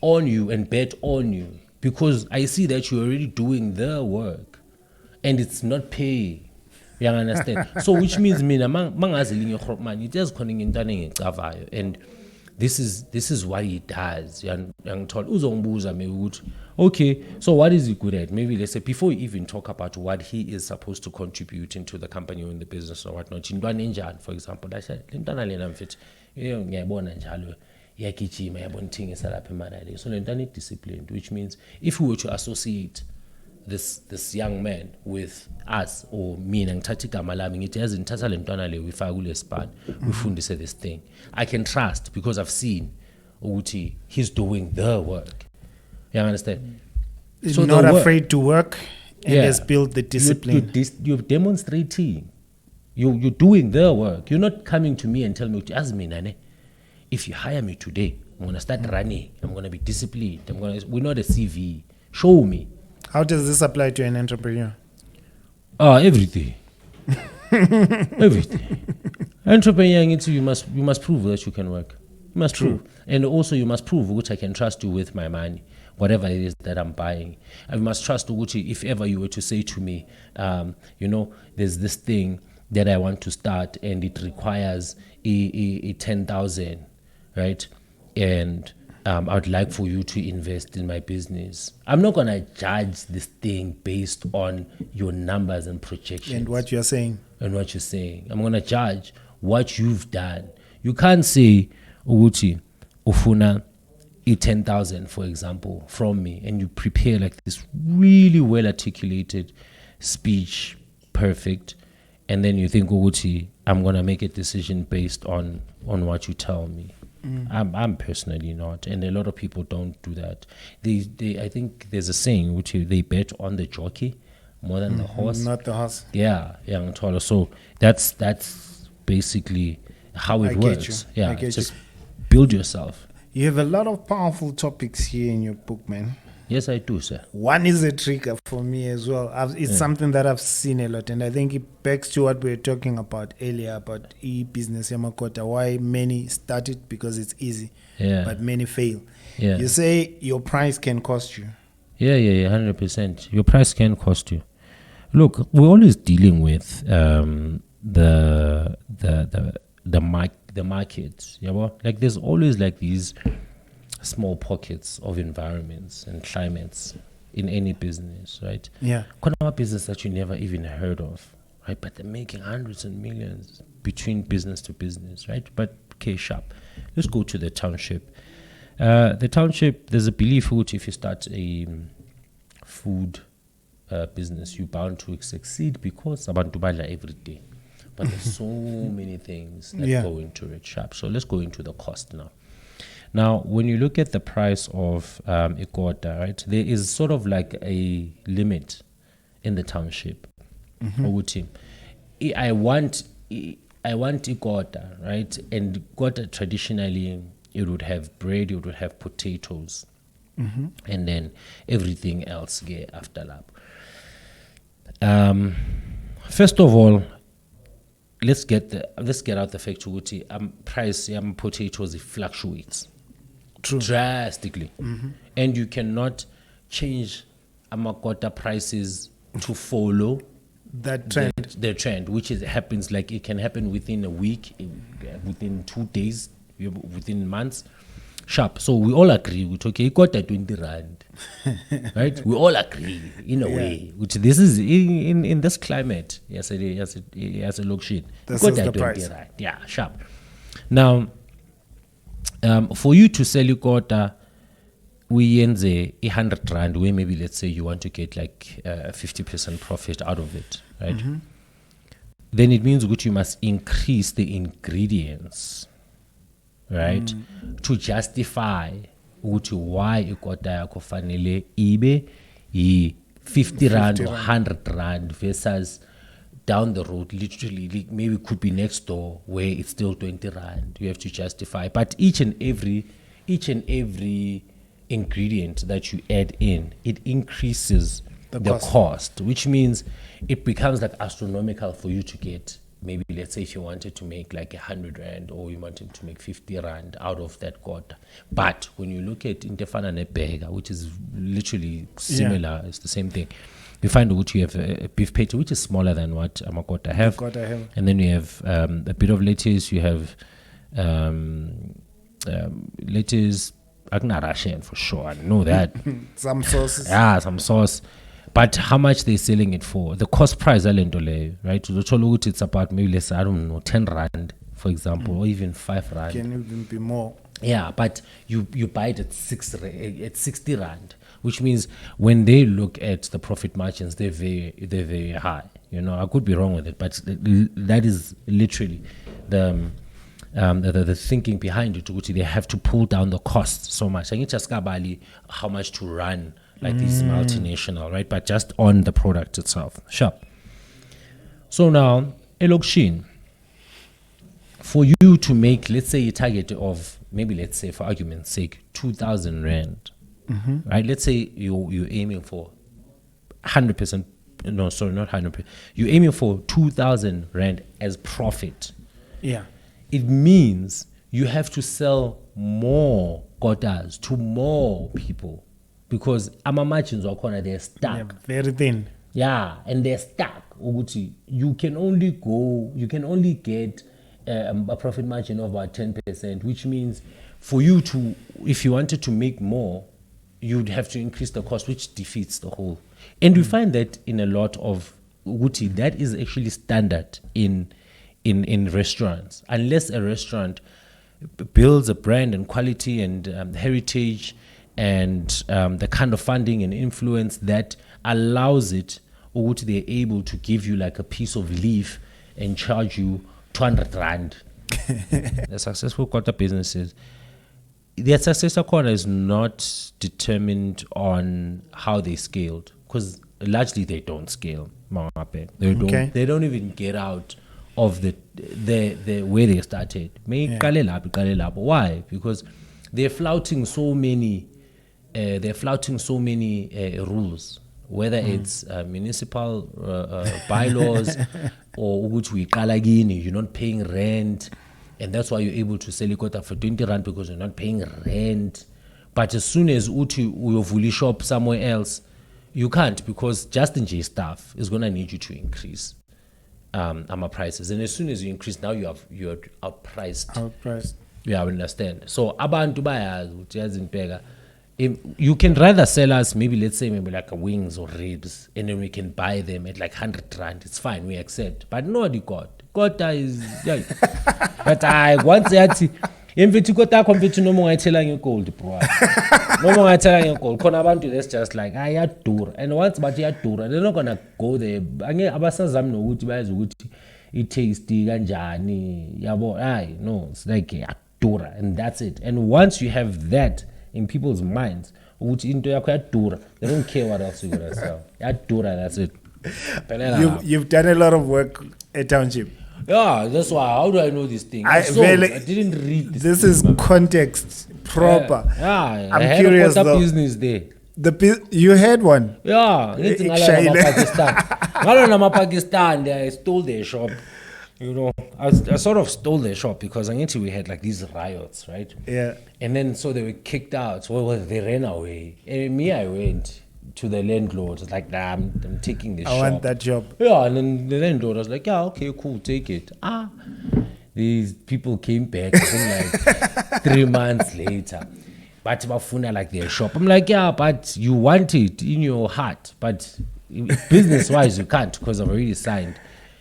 on you and bet on you, because I see that you're already doing the work and it's not pay. You understand? So which means it just and this is what he does. Okay, so what is he good at? Maybe let's say before you even talk about what he is supposed to contribute into the company or in the business or whatnot. For example, I said, so disciplined, which means if we were to associate this young man with us, or me and Tatika Malami, it has in Tasalentana, we fagule span, we fundise this thing. I can trust because I've seen Uti, he's doing the work. You understand? So not afraid to work and just build the discipline. You're demonstrating. You're doing the work. You're not coming to me and telling me, as me, Nane, if you hire me today, I'm going to start running. I'm going to be disciplined. We're not a CV. Show me. How does this apply to an entrepreneur? Everything. Everything. Entrepreneur, you must prove that you can work. You must prove. And also you must prove which I can trust you with my money, whatever it is that I'm buying. I must trust Uguchi if ever you were to say to me, there's this thing that I want to start and it requires a 10,000, right? And I would like for you to invest in my business. I'm not going to judge this thing based on your numbers and projections. And what you're saying. And what you're saying. I'm going to judge what you've done. You can't say, Uguchi, Ufuna, 10,000, for example, from me, and you prepare like this really well articulated speech, perfect, and then you think, Uguchi, I'm going to make a decision based on what you tell me. I'm personally not, and a lot of people don't do that. I think there's a saying which they bet on the jockey more than the horse. Not the horse. Yeah, young taller. So that's basically how it works. Yeah, just build yourself. You have a lot of powerful topics here in your book, man. Yes, I do, sir. One is a trigger for me as well. It's something that I've seen a lot, and I think it backs to what we were talking about earlier about e-business, Yamakota, why many start it because it's easy, but many fail. Yeah. You say your price can cost you. Yeah, 100%. Your price can cost you. Look, we're always dealing with the market. Yeah, well, like there's always like these small pockets of environments and climates in any business, right? Yeah. Kind of a business that you never even heard of, right? But they're making hundreds and millions between business to business, right? But okay, sharp. Let's go to the township. The township, there's a belief that if you start a food business, you're bound to succeed because abantu badla every day. But there's so many things that go into it, sharp. So let's go into the cost now. Now, when you look at the price of ikota, right, there is sort of like a limit in the township. Ukuthi, I want ikota, right? And ikota traditionally, it would have bread, it would have potatoes, and then everything else get after that. First of all, let's get out the fact that price potatoes, it fluctuates. True. Drastically, and you cannot change amakota prices to follow That trend. the trend, which happens like it can happen within a week, within 2 days, within months. Sharp. So we all agree with okay, it got 20 rand, right? We all agree in a way, which this is in this climate. Yes, it looks shit. This is the price. Rand. Yeah, sharp. Now. For you to sell ikota, we ends a 100 rand, where maybe let's say you want to get like 50% profit out of it, right? Then it means that you must increase the ingredients, right, to justify why ikota yakho fanele ibe 50 rand or 100 rand versus down the road, literally, maybe it could be next door where it's still 20 rand. You have to justify. But each and every ingredient that you add in, it increases the cost, which means it becomes like astronomical for you to get. Maybe let's say if you wanted to make like 100 rand or you wanted to make 50 rand out of that quarter. But when you look at Intefana Nebega, which is literally similar, it's the same thing. You find that you have a beef patty, which is smaller than what amakota have. And then you have a bit of lettuce, you have lettuce, Russian for sure, I know that. Some sauces. Yeah, some sauce. But how much they're selling it for? The cost price, right? It's about maybe less, I don't know, 10 rand, for example, or even 5 rand. Can even be more. Yeah, but you buy it at 60 rand. Which means when they look at the profit margins, they're very high. You know, I could be wrong with it, but that is literally the thinking behind it. They have to pull down the cost so much. I just how much to run like this multinational, right? But just on the product itself. Sure. So now, Eloksheen, for you to make, let's say, a target of maybe, let's say, for argument's sake, 2,000 rand. Right? Let's say you're aiming for 100%. No, sorry, not 100%. You're aiming for 2,000 rand as profit. Yeah. It means you have to sell more kotas to more people because ama margins are corner, they're stuck. Yeah, very thin. Yeah, and they're stuck. You can only get a profit margin of about 10%, which means for you to, if you wanted to make more, you'd have to increase the cost, which defeats the whole. And we find that in a lot of Uguti, that is actually standard in restaurants. Unless a restaurant builds a brand and quality and heritage and the kind of funding and influence that allows it, Uguti, they're able to give you like a piece of leaf and charge you 200 rand. The successful quarter businesses, their success corner is not determined on how they scaled, because largely they don't scale. They don't even get out of the where they started. Why? Because they're flouting so many rules, whether it's municipal bylaws or you're not paying rent. And that's why you're able to sell ikota for 20 rand because you're not paying rent. But as soon as uthi uyovula shop somewhere else, you can't, because just in J staff is gonna need you to increase our prices. And as soon as you increase, now you're outpriced. Outpriced. Yeah, I understand. So abantu bayazi ukuthi yazimpeka, you can rather sell us maybe, let's say maybe like a wings or ribs, and then we can buy them at like 100 rand. It's fine, we accept. But no, the kota is yeah. But I once yathi imfethi kota compete no more ngayithela ngegold bro. No more ngayithela ngegold. Khona abantu that's just like ayadura, and once but iyadura, they're not gonna go there. Angeke abasazami nokuthi bayazi ukuthi i-tasty kanjani yabo. No, it's like yadura, and that's it. And once you have that in people's minds, which into yakho yadura, they don't care what else you're gonna sell. Yadura, that's it. You've done a lot of work at Township. Yeah, that's why. How do I know this thing? I didn't read this. This is context proper. I'm I'm curious though. though. Business there. You had one. Yeah, Pakistan. I stole their shop. You know, I sort of stole their shop because we had like these riots, right? Yeah. And then so they were kicked out. So they ran away. And me, I went to the landlord. It's like, nah, I'm taking this shop. I want that job. Yeah, and then the landlord was like, yeah, okay, cool, take it. These people came back, I think like 3 months later. But bafuna like their shop. I'm like, yeah, but you want it in your heart. But business-wise, you can't because I've already signed.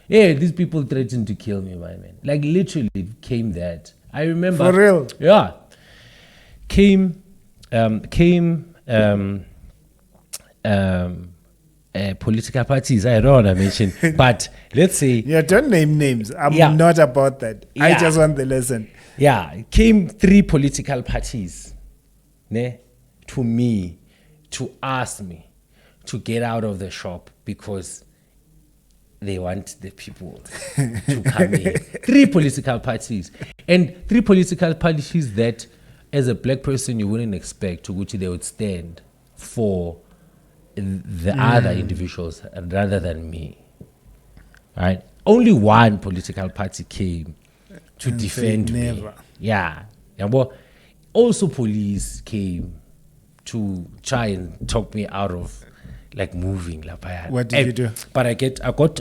Yeah, these people threatened to kill me, my man. Like literally came that. I remember. For real? Yeah. Came political parties, I don't want to mention, but let's say. Yeah, don't name names. I'm not about that. Yeah. I just want the lesson. Yeah, came 3 political parties to me to ask me to get out of the shop because they want the people to come in. 3 political parties. And 3 political parties that, as a black person, you wouldn't expect to which they would stand for the other individuals rather than me. Right? Only one political party came to defend me. Yeah. But also police came to try and talk me out of like moving. What did you do? But I got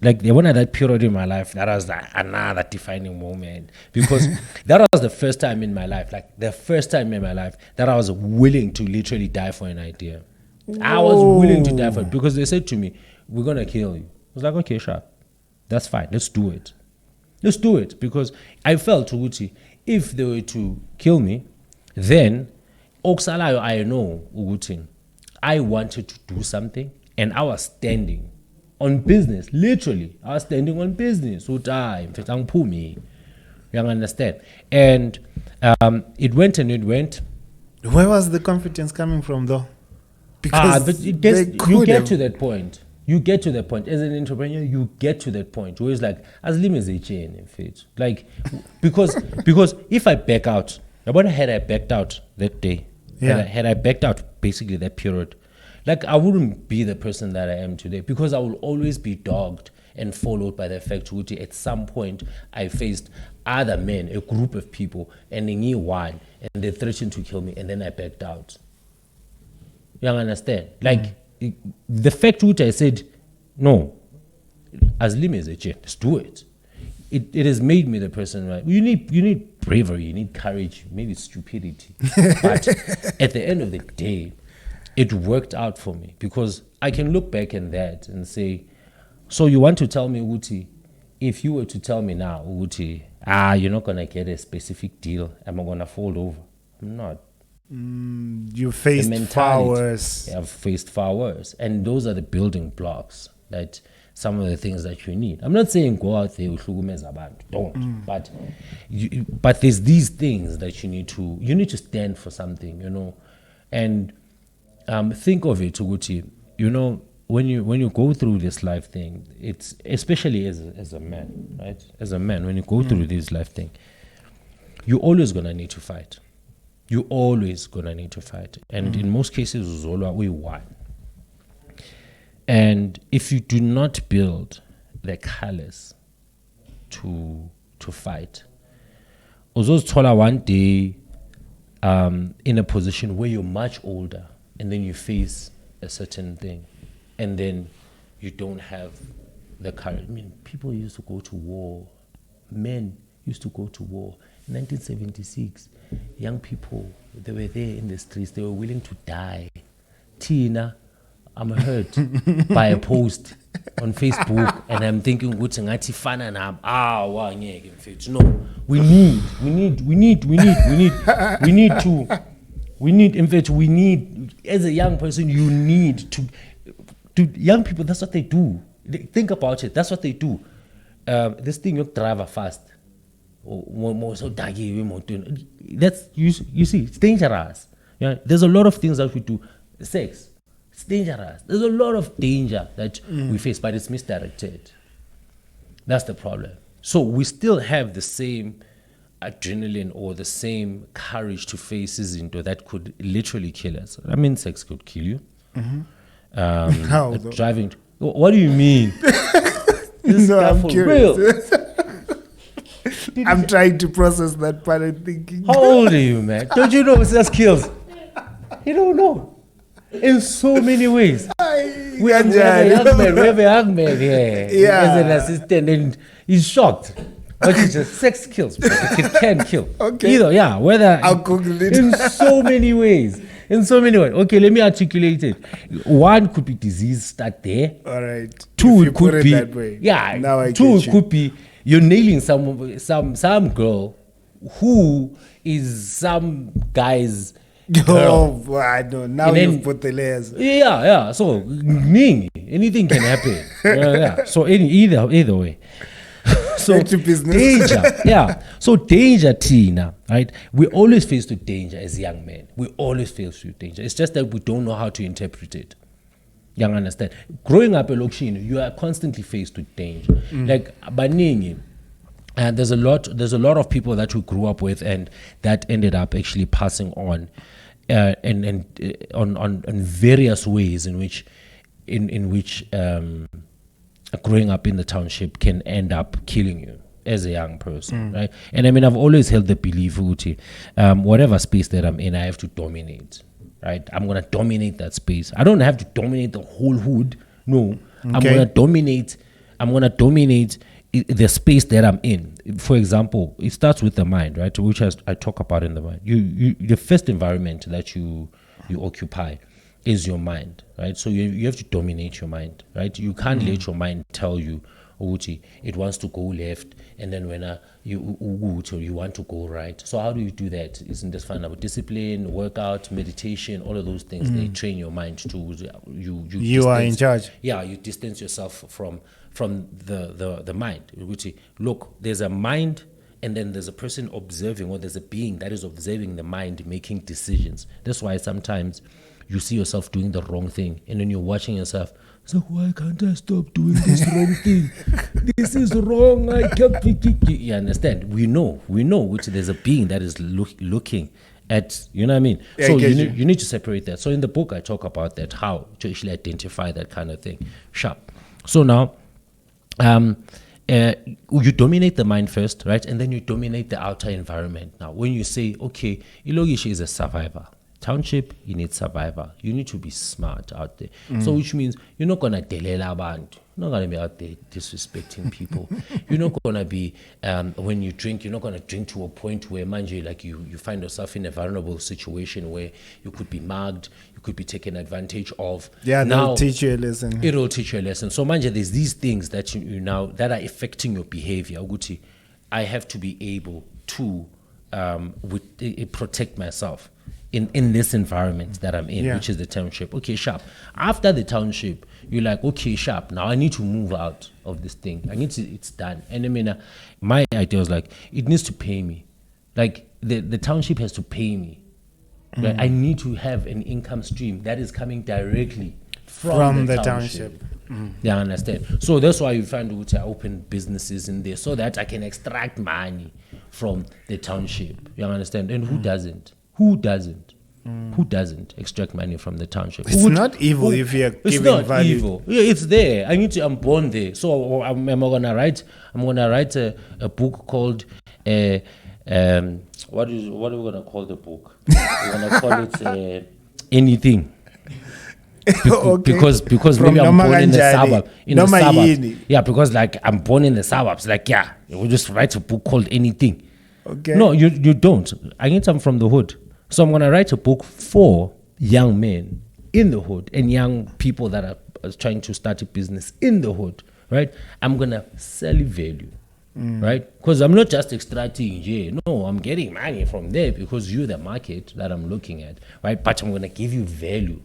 like one of that period in my life that was like another defining moment, because that was the first time in my life, that I was willing to literally die for an idea. Whoa. I was willing to die for it because they said to me, "We're gonna kill you." I was like, "Okay, sure, that's fine. Let's do it. Let's do it." Because I felt Uguti, if they were to kill me, then Oksalayo, I know Uguti. I wanted to do something, and I was standing on business. Literally, I was standing on business. You understand? And it went and it went. Where was the confidence coming from, though? Because but you get to that point. You get to that point as an entrepreneur. You get to that point where it's like, as lim as a chain, in fact, like because if I back out, had I backed out that day. Yeah. Had I backed out basically that period, like I wouldn't be the person that I am today, because I will always be dogged and followed by the fact that at some point I faced other men, a group of people, and they knew one, and they threatened to kill me, and then I backed out. You understand? Like the fact that I said, no, as lim as a chain, let's do it. It has made me the person, right? You need bravery, you need courage, maybe stupidity. But at the end of the day, it worked out for me, because I can look back in that and say, so you want to tell me, Uguti, if you were to tell me now, Uguti, you're not going to get a specific deal, am I going to fall over? I'm not. You faced far worse. I've faced far worse. And those are the building blocks that some of the things that you need. I'm not saying go out there, don't. But there's these things that you need to stand for something, you know. And think of it, Uguti, you know, when you go through this life thing, it's especially as a man, right? As a man, when you go through this life thing, you're always gonna need to fight. You're always gonna need to fight. And in most cases, we won. And if you do not build the callous to fight, one day in a position where you're much older and then you face a certain thing and then you don't have the courage. I mean, people used to go to war. Men used to go to war. In 1976, young people, they were there in the streets. They were willing to die. Tina, I'm hurt by a post on Facebook, and I'm thinking, no, we need, as a young person, you need to young people, that's what they do. Think about it, that's what they do. This thing, you drive fast. That's, you see, it's dangerous. Yeah, there's a lot of things that we do. Sex, it's dangerous. There's a lot of danger that we face, but it's misdirected. That's the problem. So we still have the same adrenaline or the same courage to face into that could literally kill us. I mean, sex could kill you. How? Driving. What do you mean? No, I'm curious. Real. I'm trying to process that part of thinking. How old are you, man? Don't you know sex kills? You don't know. In so many ways. We have a young man here as an assistant, and he's shocked. But it's just sex kills. It can kill. Okay. Either, yeah. Whether I'll Google it. In so many ways. In so many ways. Okay, let me articulate it. One could be disease, start there. All right. Two, If it could put be. that way. Yeah. Now I two, get it you. could be you're nailing some girl who is some guy's girl. Oh, I know. Now And you've then- put the layers. Yeah. So, anything can happen. Yeah. So, either way. So, Back to business. danger. Yeah. So, danger, Tina, right? We always face to danger as young men. We always face to danger. It's just that we don't know how to interpret it. You understand? Growing up in Lokshini, you are constantly faced with danger. Like, Baningi, there's a lot of people that we grew up with and that ended up actually passing on on various ways in which growing up in the township can end up killing you as a young person, right? And I mean, I've always held the belief, Uti, whatever space that I'm in, I have to dominate, right? I'm going to dominate that space. I don't have to dominate the whole hood. No, I'm going to dominate the space that I'm in. For example, it starts with the mind, right? Which I talk about in the mind. The first environment that you occupy is your mind, right? So you have to dominate your mind, right? You can't let your mind tell you, Uti, it wants to go left, and then when you want to go right. So how do you do that? Isn't this fun about discipline, workout, meditation, all of those things? They train your mind to You are in charge. Yeah, you distance yourself from the mind. Uti, look, there's a mind, and then there's a person observing, or there's a being that is observing the mind making decisions. That's why sometimes you see yourself doing the wrong thing, and then you're watching yourself. So why can't I stop doing this wrong thing? This is wrong. I can't. You understand? We know. Which there's a being that is looking at. You know what I mean? Yeah, so I get you need to separate that. So in the book, I talk about that, how to actually identify that kind of thing. Sharp. So now, you dominate the mind first, right? And then you dominate the outer environment. Now, when you say, okay, Ilogishi is a survivor. Township, you need survivor. You need to be smart out there. So which means you're not going to delela abantu. You're not going to be out there disrespecting people. You're not going to be, when you drink, you're not going to drink to a point where, manje, like you find yourself in a vulnerable situation where you could be mugged, you could be taken advantage of. Yeah, now, they'll teach you a lesson. It'll teach you a lesson. So, manje, there's these things that you now, that are affecting your behavior. Uguti, I have to be able to protect myself in this environment that I'm in, which is the township. Okay, sharp. After the township, you're like, okay, sharp. Now I need to move out of this thing. It's done. And I mean, my idea was like, it needs to pay me. Like the township has to pay me. Right? I need to have an income stream that is coming directly from the township. Yeah, I understand. So that's why you find out I open businesses in there so that I can extract money from the township. You understand? And who doesn't? Who doesn't extract money from the township? It's not evil if you're It's giving not value. evil. Yeah, it's there. I'm born there. So I'm gonna write a book called What are we gonna call the book? We're gonna call it anything. Okay. Because From maybe I'm Noma born in the Kanjani. suburb. Noma yini. Yeah, because like I'm born in the suburbs. Like, yeah, we'll just write a book called anything. Okay. No, you don't. I need some from the hood. So I'm gonna write a book for young men in the hood and young people that are trying to start a business in the hood, right? I'm gonna sell you value. Right? Because I'm not just extracting here. No, I'm getting money from there because you're the market that I'm looking at, right? But I'm gonna give you value.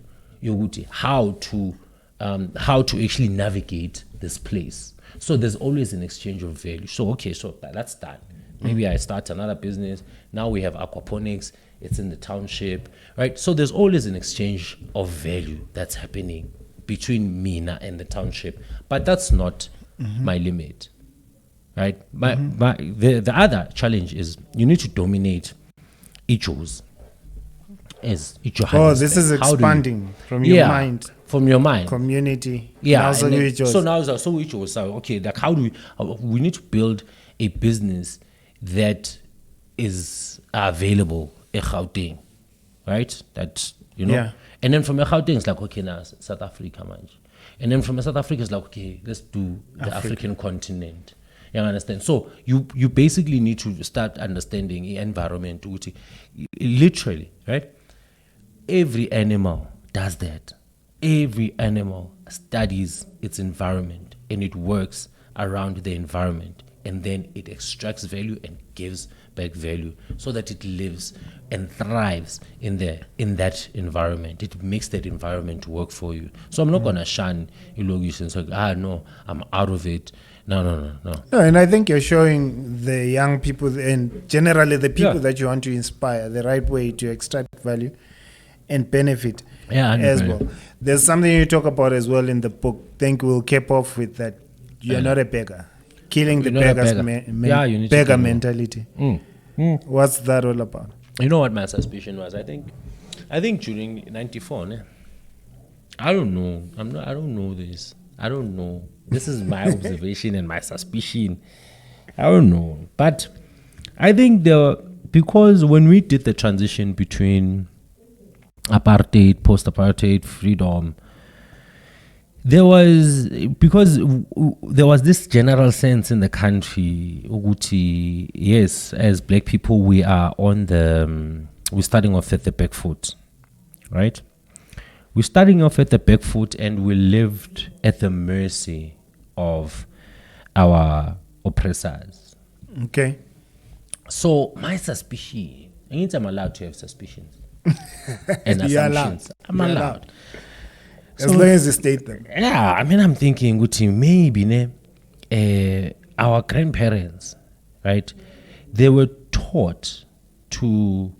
How to actually navigate this place. So there's always an exchange of value. So okay, so that's done. Maybe I start another business. Now we have aquaponics. It's in the township, right? So there's always an exchange of value that's happening between Mina and the township. But that's not my limit, right? The other challenge is you need to dominate Ichos. Oh, this is expanding from your mind. From your mind. Community. Yeah. Now, so which was okay, like how do we need to build a business that is available in Gauteng, right? That Yeah. And then from Gauteng it's like, okay, now South Africa, man. And then from South Africa it's like, okay, let's do the African continent. You understand? So you basically need to start understanding the environment, literally, right? Every animal does that. Every animal studies its environment and it works around the environment, and then it extracts value and gives back value so that it lives and thrives in that environment. It makes that environment work for you. So I'm not gonna shun Ilogis and say, no, I'm out of it. No. No, and I think you're showing the young people and generally the people that you want to inspire the right way to extract value and benefit as well. There's something you talk about as well in the book. Think we'll cap off with that. You're not a beggar. Killing the beggar's beggar mentality. What's that all about? You know what my suspicion was? I think during '94, I don't know. I don't know this. I don't know. This is my observation and my suspicion. I don't know. But I think because when we did the transition between apartheid, post-apartheid, freedom, there was this general sense in the country, Uguti, yes, as black people, we're starting off at the back foot, right? We're starting off at the back foot and we lived at the mercy of our oppressors. Okay. So my suspicion, I mean, I'm allowed to have suspicions. And You're assumptions. I'm allowed. As long as you state them. Yeah, I mean, I'm thinking, maybe our grandparents, right, they were taught to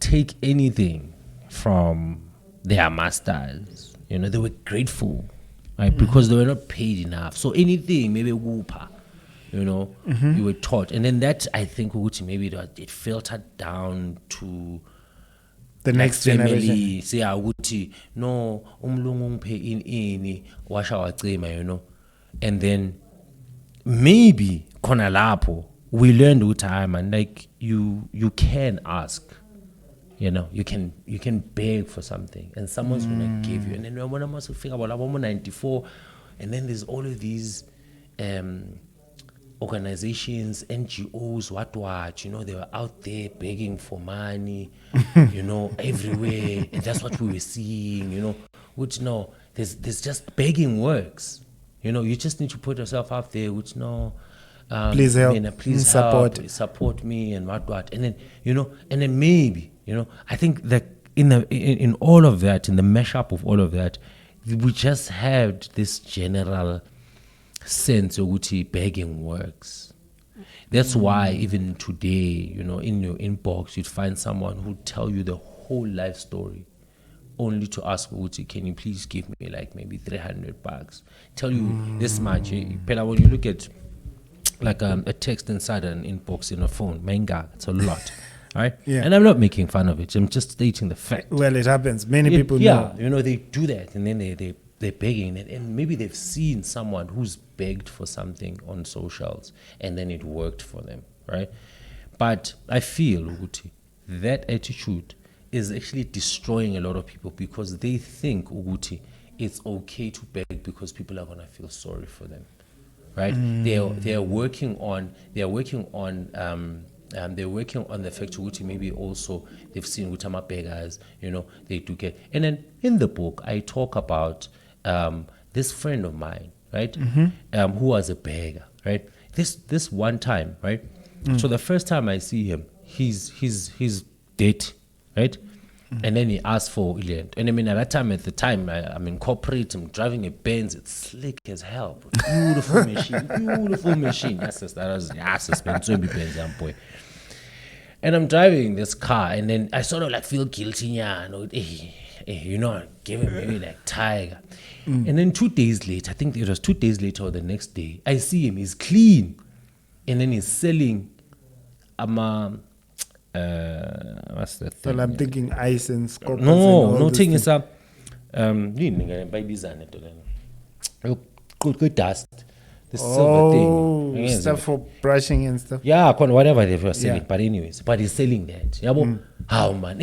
take anything from their masters. They were grateful, right, because they were not paid enough. So anything, maybe whooper, you were taught. And then that, I think, maybe it filtered down to the next family. Say, no, umlungu ngiphe ini, washa wacima, And then maybe khona lapho we learned time and like you can ask. You can beg for something and someone's gonna give you. And then when I must figure about 94, and then there's all of these organizations, NGOs, what, they were out there begging for money, everywhere. And that's what we were seeing, which there's just begging works. You just need to put yourself out there, which please help, please support me and what. And then, and then maybe, I think that in all of that, in the mashup of all of that, we just had this general sense of begging works. That's why even today, in your inbox, you'd find someone who'd tell you the whole life story, only to ask, can you please give me like maybe $300? Tell you this much. Pela, when you look at like a text inside an inbox in a phone, manga, it's a lot. Right? Yeah. And I'm not making fun of it. I'm just stating the fact. Well, it happens. Many people know. Yeah, they do that, and then they're begging, and maybe they've seen someone who's begged for something on socials, and then it worked for them, right? But I feel ukuthi that attitude is actually destroying a lot of people because they think ukuthi it's okay to beg because people are gonna feel sorry for them, right? They are working on the fact ukuthi maybe also they've seen utama beggars, they do get. And then in the book I talk about this friend of mine, right, who was a beggar, right? This one time, right. So the first time I see him, he's dead, right? And then he asked for land. And I mean, at the time, I'm in corporate, I'm driving a Benz, it's slick as hell. Beautiful machine. Yes, Benz, boy. And I'm driving this car, and then I sort of like feel guilty, giving maybe like tiger. And then 2 days later, I think it was 2 days later or the next day, I see him, he's clean. And then he's selling what's the thing? Well, I'm thinking ice and scorpions. No thing is good dust. The silver thing. Stuff for brushing and stuff. Yeah, whatever they were selling. But anyways, but he's selling that. How man?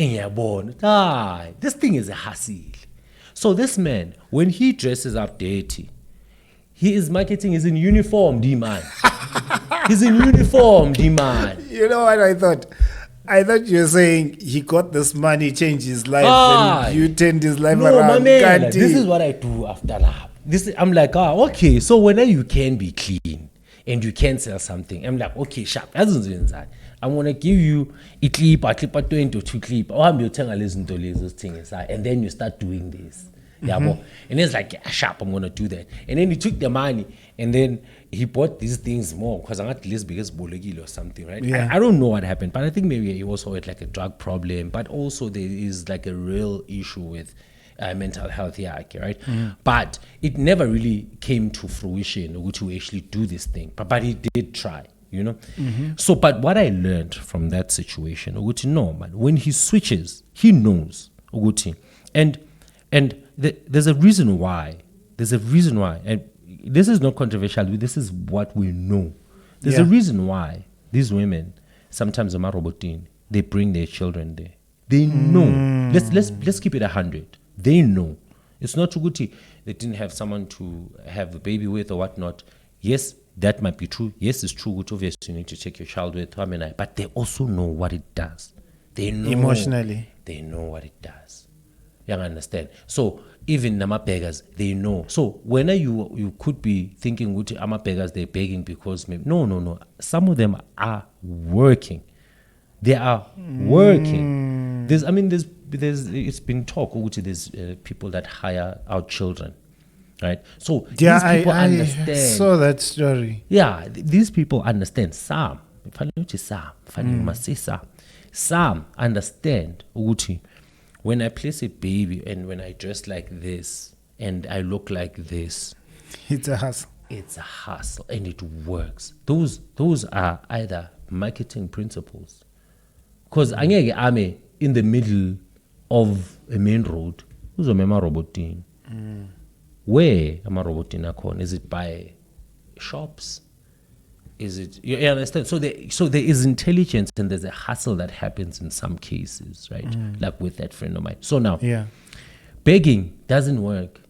This thing is a hassle. So this man, when he dresses up dirty, he is marketing. He's in uniform, man. He's in uniform, man. You know what I thought? I thought you were saying he got this money, changed his life, and you turned his life around. This is what I do after that. I'm like, okay, so when you can be clean and you can sell something, I'm like, okay, sharp. I'm going to give you a clip 20 or 2 clip. I'm going to listen to this thing inside, and then you start doing this. And it's like, yeah, sharp, I'm going to do that. And then he took the money, and then he bought these things more because I'm not least biggest bolegil or something, right? Yeah. I don't know what happened, but I think maybe he also had like a drug problem, but also there is like a real issue with mental health hierarchy, right? But it never really came to fruition to actually do this thing, but he did try, So, but what I learned from that situation, no, man, when he switches, he knows, and there's a reason why. And this is not controversial. This is what we know. There's a reason why these women, sometimes they bring their children there. They know. Let's keep it 100. They know. It's not too good. They didn't have someone to have the baby with or whatnot. Yes, that might be true. Yes, it's true. Obviously, you need to take your child with. But they also know what it does. They know emotionally. They know what it does. You understand? So even nama beggars, they know. So when you could be thinking, ama beggars, they're begging because maybe no. Some of them are working. They are working. There's it's been talk. There's people that hire out children, right? So these people understand. I saw that story. Yeah, these people understand. Some understand. When I place a baby and when I dress like this and I look like this, it's a hustle. It's a hustle and it works. Those are either marketing principles. Because I'm in the middle of a main road. Who's a mema robotin? Where am I robotin? Is it by shops? Is it, you understand? So there is intelligence and there's a hustle that happens in some cases, right? Like with that friend of mine. So now, begging doesn't work,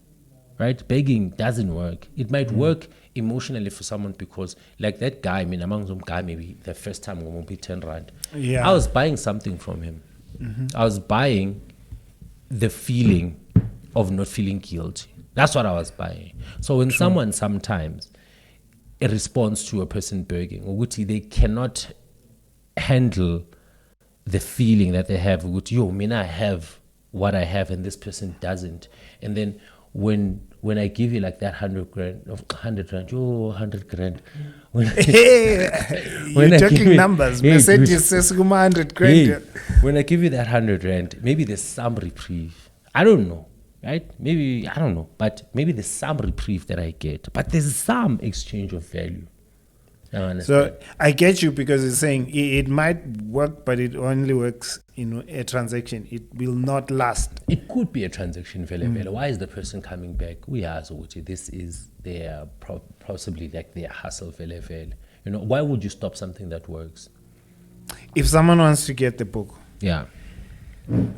right? Begging doesn't work. It might work emotionally for someone because, like that guy, among some guy, maybe the first time we be 10 rand. Yeah. I was buying something from him. I was buying the feeling of not feeling guilty. That's what I was buying. So when someone sometimes a response to a person begging, or they cannot handle the feeling that they have. I have what I have, and this person doesn't. And then when I give you like that 100 grand, 100 rand, 100 grand. You're talking numbers. Mercedes says 100 grand. When I give you that 100 rand, maybe there's some reprieve. I don't know. Right? Maybe, I don't know, but maybe there's some reprieve that I get, but there's some exchange of value. So I get you because it's saying it might work, but it only works in a transaction. It will not last. It could be a transaction. Why is the person coming back? We ask, this is their possibly like their hustle. Why would you stop something that works? If someone wants to get the book, Yeah.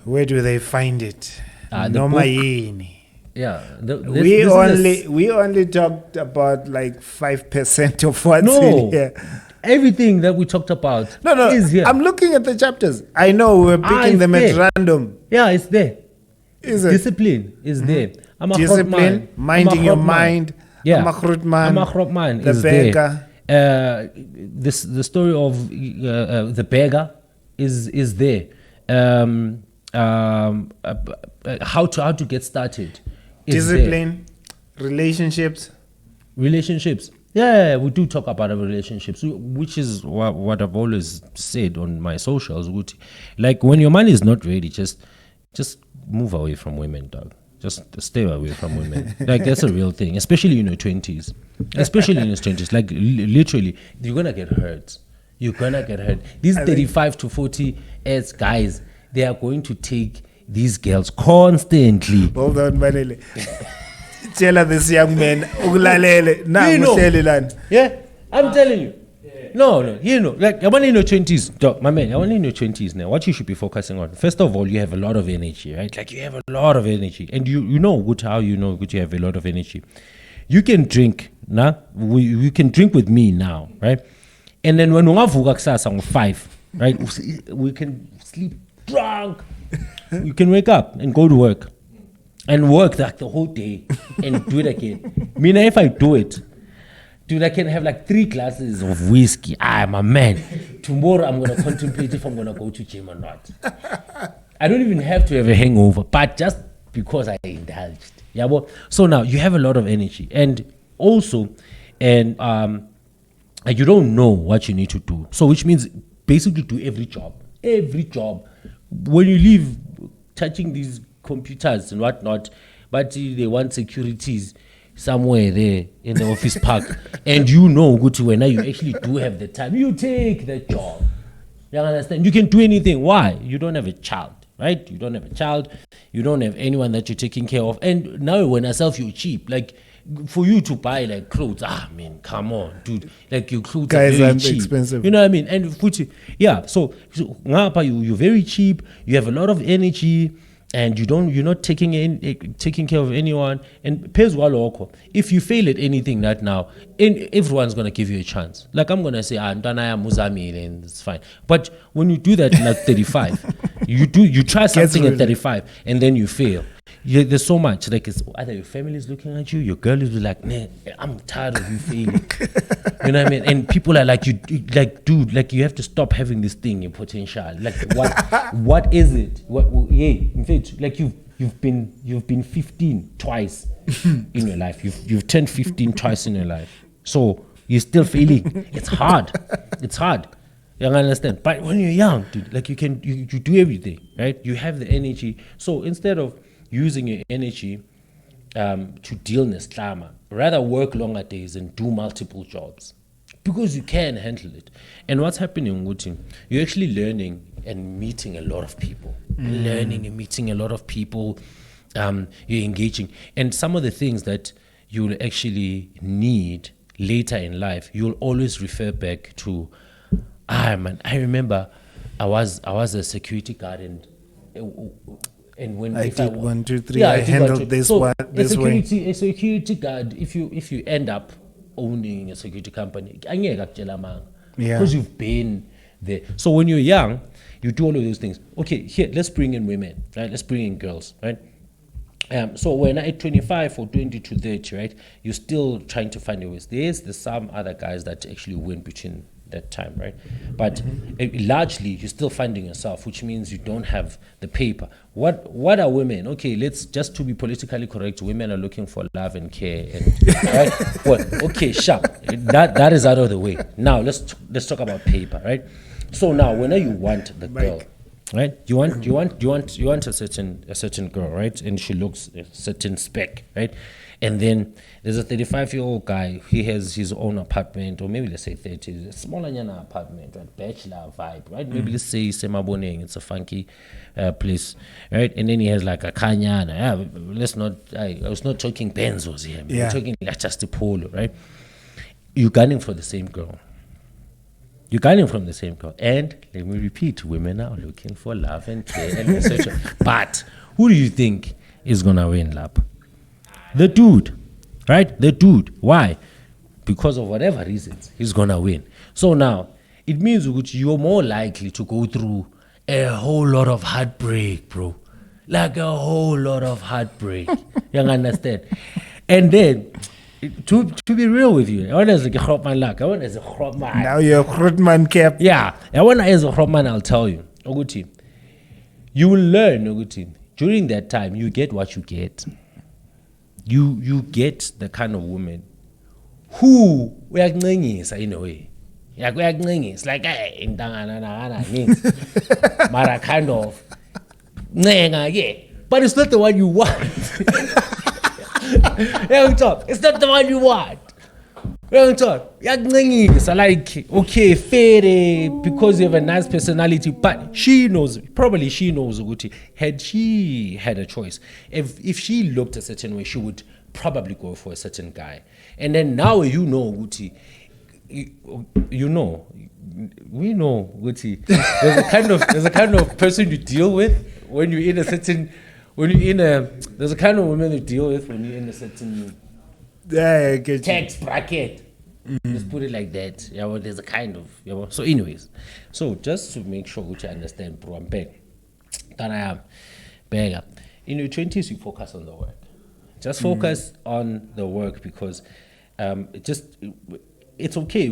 where do they find it? The Noma book- yini? Yeah. We only talked about like 5% of what's in No. here. Everything that we talked about No. is here. I'm looking at the chapters. I know we're picking it's them there. at random. Yeah, it's there. Is it? Discipline is there. I'm a Discipline, minding your mind. Yeah. I'm a Khrotman the is beggar. there. The story of the beggar is there. How to get started. Is there. Discipline, relationships. Relationships. Yeah, we do talk about our relationships, which is what I've always said on my socials. Like when your man is not ready, just move away from women, dog. Just stay away from women. Like that's a real thing, especially in your 20s. Especially in your 20s. Like literally, you're gonna get hurt. You're gonna get hurt. These 35 to 40 as guys, they are going to take these girls constantly. Hold on, Banele. Tell her this young man. Ukulalele. Na You know. muhleli lana. Yeah, I'm telling you. No, like you're only in your 20s, dog, my man, you're only in your 20s now. What you should be focusing on, first of all, you have a lot of energy, right? Like you have a lot of energy, and you know good how you know good you have a lot of energy. You can drink, nah? You can drink with me now, right? And then when ungavuka kusasa ngo-5, right? We can sleep drunk. You can wake up and go to work, and work like the whole day, and do it again. Me, now, if I do it. Dude, I can have like 3 glasses of whiskey. I'm a man. Tomorrow I'm going to contemplate if I'm going to go to gym or not. I don't even have to have a hangover, but just because I indulged. Yeah, well, so now you have a lot of energy. And also, you don't know what you need to do. So which means basically do every job. Every job. When you leave touching these computers and whatnot, but they want securities somewhere there in the office park, and you know good to when you actually do have the time, you take the job. You understand? You can do anything. Why? You don't have a child, right? You don't have a child. You don't have anyone that you're taking care of. And now when yourself, you're cheap. Like for you to buy like clothes, man, come on, dude. Like your clothes Guys are very are cheap. expensive. You know what I mean? And yeah. So you're very cheap. You have a lot of energy. And you're not taking care of anyone. And if you fail at anything right now, everyone's gonna give you a chance. Like I'm gonna say, Ntanaya Muzamile, and it's fine. But when you do that at 35, you try something at 35, and then you fail. There's so much. Like it's either your family is looking at you, your girl is like, nah, I'm tired of you failing. You know what I mean? And people are like, dude, like you have to stop having this thing, your potential. Like what is it? In fact, like you've been 15 twice in your life. You've turned 15 twice in your life. So you're still failing. It's hard. It's hard. You understand? But when you're young, dude, like you do everything, right? You have the energy. So instead of using your energy to deal with slama, rather work longer days and do multiple jobs because you can handle it. And what's happening with you, you're actually learning and meeting a lot of people. Learning and meeting a lot of people. You're engaging. And some of the things that you'll actually need later in life, you'll always refer back to, man, I remember I was a security guard and when I if did wa- 1, 2, 3. Yeah, I did handled 1, 2. this So one this way. a security guard, if you end up owning a security company, Yeah. because you've been there. So when you're young, you do all of those things. Okay, here, let's bring in women, right? Let's bring in girls, right? So when at 25 or 20 to 30, right, you're still trying to find your ways. There's some other guys that actually win between that time, right? But largely, you're still finding yourself, which means you don't have the paper. What are women? Okay, let's just to be politically correct, women are looking for love and care, and right? Well, okay, sharp. That is out of the way. Now let's talk about paper, right? So now, whenever you want the girl, right? You want a certain girl, right? And she looks a certain spec, right? And then there's a 35-year-old guy. He has his own apartment, or maybe let's say 30, a smaller apartment, right? Bachelor vibe, right? Maybe let's say Semaboneng. It's a funky place, right? And then he has like a Kanyana. I was not talking benzos here. Yeah. I'm talking like just a polo, right? You're gunning for the same girl. You're gunning from the same girl. And let me repeat, women are looking for love and care and etc. But who do you think is gonna win, lap? The dude, right? The dude. Why? Because of whatever reasons, he's gonna win. So now, it means you're more likely to go through a whole lot of heartbreak, bro. Like a whole lot of heartbreak. You understand? And then, to be real with you, I want as a Grootman luck. I want as a Grootman. Now you're a Grootman cap. Yeah, I want as a Grootman, I'll tell you. Oguti, you will learn, Oguti, during that time, you get what you get. You get the kind of woman who we are in a way. It's like, hey, Mara kind of, yeah, but it's not the one you want. It's not the one you want. It's like, okay, fair, because you have a nice personality, but she knows, Uguti, had she had a choice, if she looked a certain way, she would probably go for a certain guy. And then now you know, Uguti, we know, Uguti, there's a kind of person you deal with when you're in a certain, there's a kind of woman you deal with when you're in a certain tax bracket. Let's put it like that. Yeah, well, there's a kind of, so anyways, so just to make sure you understand, bro, I'm back. In your 20s, you focus on the work. Just focus on the work, because it's okay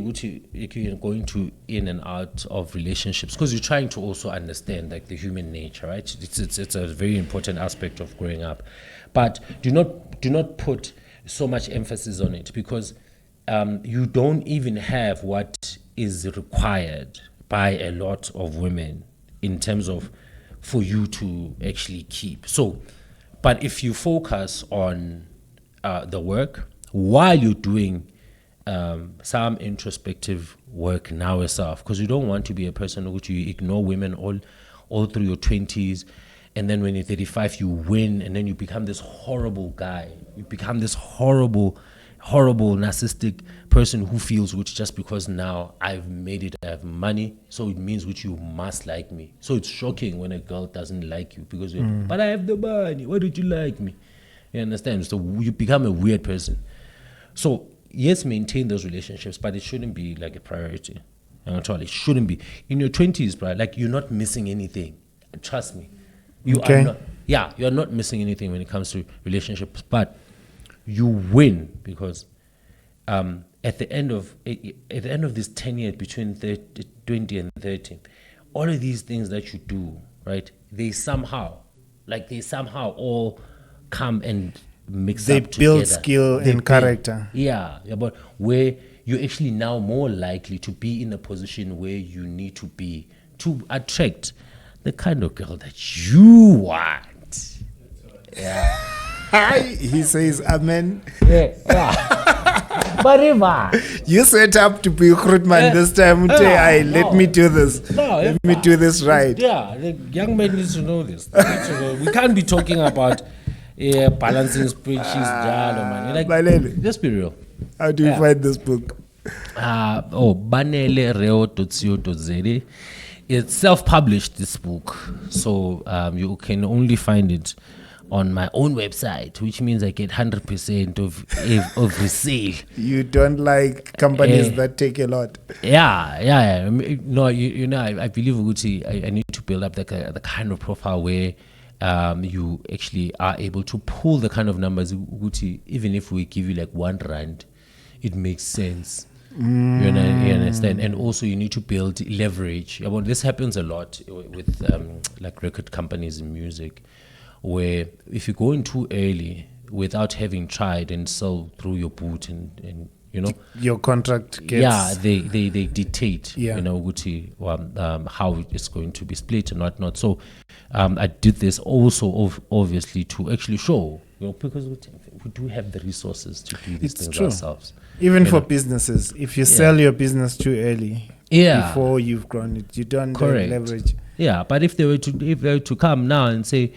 if you're going to in and out of relationships, because you're trying to also understand like the human nature, right? It's a very important aspect of growing up, but do not put so much emphasis on it, because you don't even have what is required by a lot of women in terms of for you to actually keep. So, but if you focus on the work while you're doing some introspective work now yourself, because you don't want to be a person which you ignore women all through your 20s, and then when you're 35 you win, and then you become this horrible guy. You become this horrible narcissistic person who feels which just because now I've made it, I have money, so it means which you must like me. So it's shocking when a girl doesn't like you because but I have the money, why did you like me? You understand? So you become a weird person. So yes, maintain those relationships, but it shouldn't be like a priority. It shouldn't be. In your 20s, bro, like you're not missing anything. Trust me. You are not. Yeah, you're not missing anything when it comes to relationships, but you win because at the end of this 10 years between 20 and 30, all of these things that you do, right? They somehow all come and mix they up together. They build skill and character. Yeah, but where you're actually now more likely to be in a position where you need to be to attract the kind of girl that you want. Yeah. He says amen. Yeah. But you set up to be Grootman this time. Let me do this. Let me do this right. Yeah, the young man needs to know this. We can't be talking about balancing spreadsheets, man. Banele. Just be real. How do you find this book? Banele Rewo.co.za. It's self-published, this book, so you can only find it on my own website, which means I get 100% of resale. You don't like companies that take a lot. Yeah. No, you know, I believe Uguti, I need to build up the kind of profile where you actually are able to pull the kind of numbers, Uguti, even if we give you like R1, it makes sense. You understand? And also you need to build leverage. Well, this happens a lot with like record companies in music, where if you go in too early without having tried and sell through your boot and you know your contract gets they dictate how it's going to be split and whatnot. So I did this also obviously to actually show, because we do have the resources to do these things ourselves. Even for businesses, if you sell your business too early, before you've grown it, you don't leverage. Yeah, but if they were to come now and say,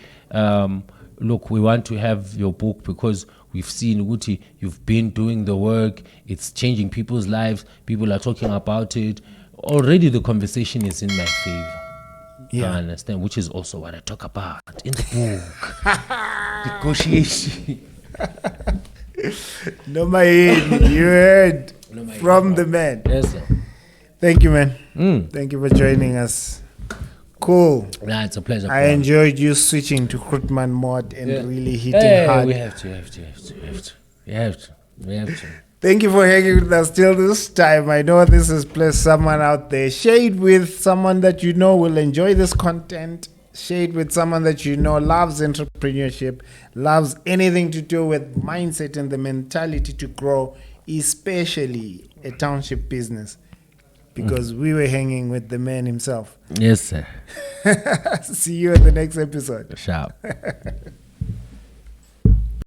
look, we want to have your book because we've seen Uguti, you've been doing the work, it's changing people's lives, people are talking about it, already the conversation is in my favor. Yeah. I understand, which is also what I talk about in the book. Negotiation. No, my head, you heard from the man. Yes, sir. Thank you, man. Thank you for joining us. Cool. Nah, it's a pleasure. I enjoyed you switching to Grootman mode and really hitting hard. We have to. Thank you for hanging with us till this time. I know this has blessed someone out there. Share it with someone that you know will enjoy this content. Share it with someone that you know loves entrepreneurship, loves anything to do with mindset and the mentality to grow, especially a township business. Because we were hanging with the man himself. Yes, sir. See you in the next episode. Sharp.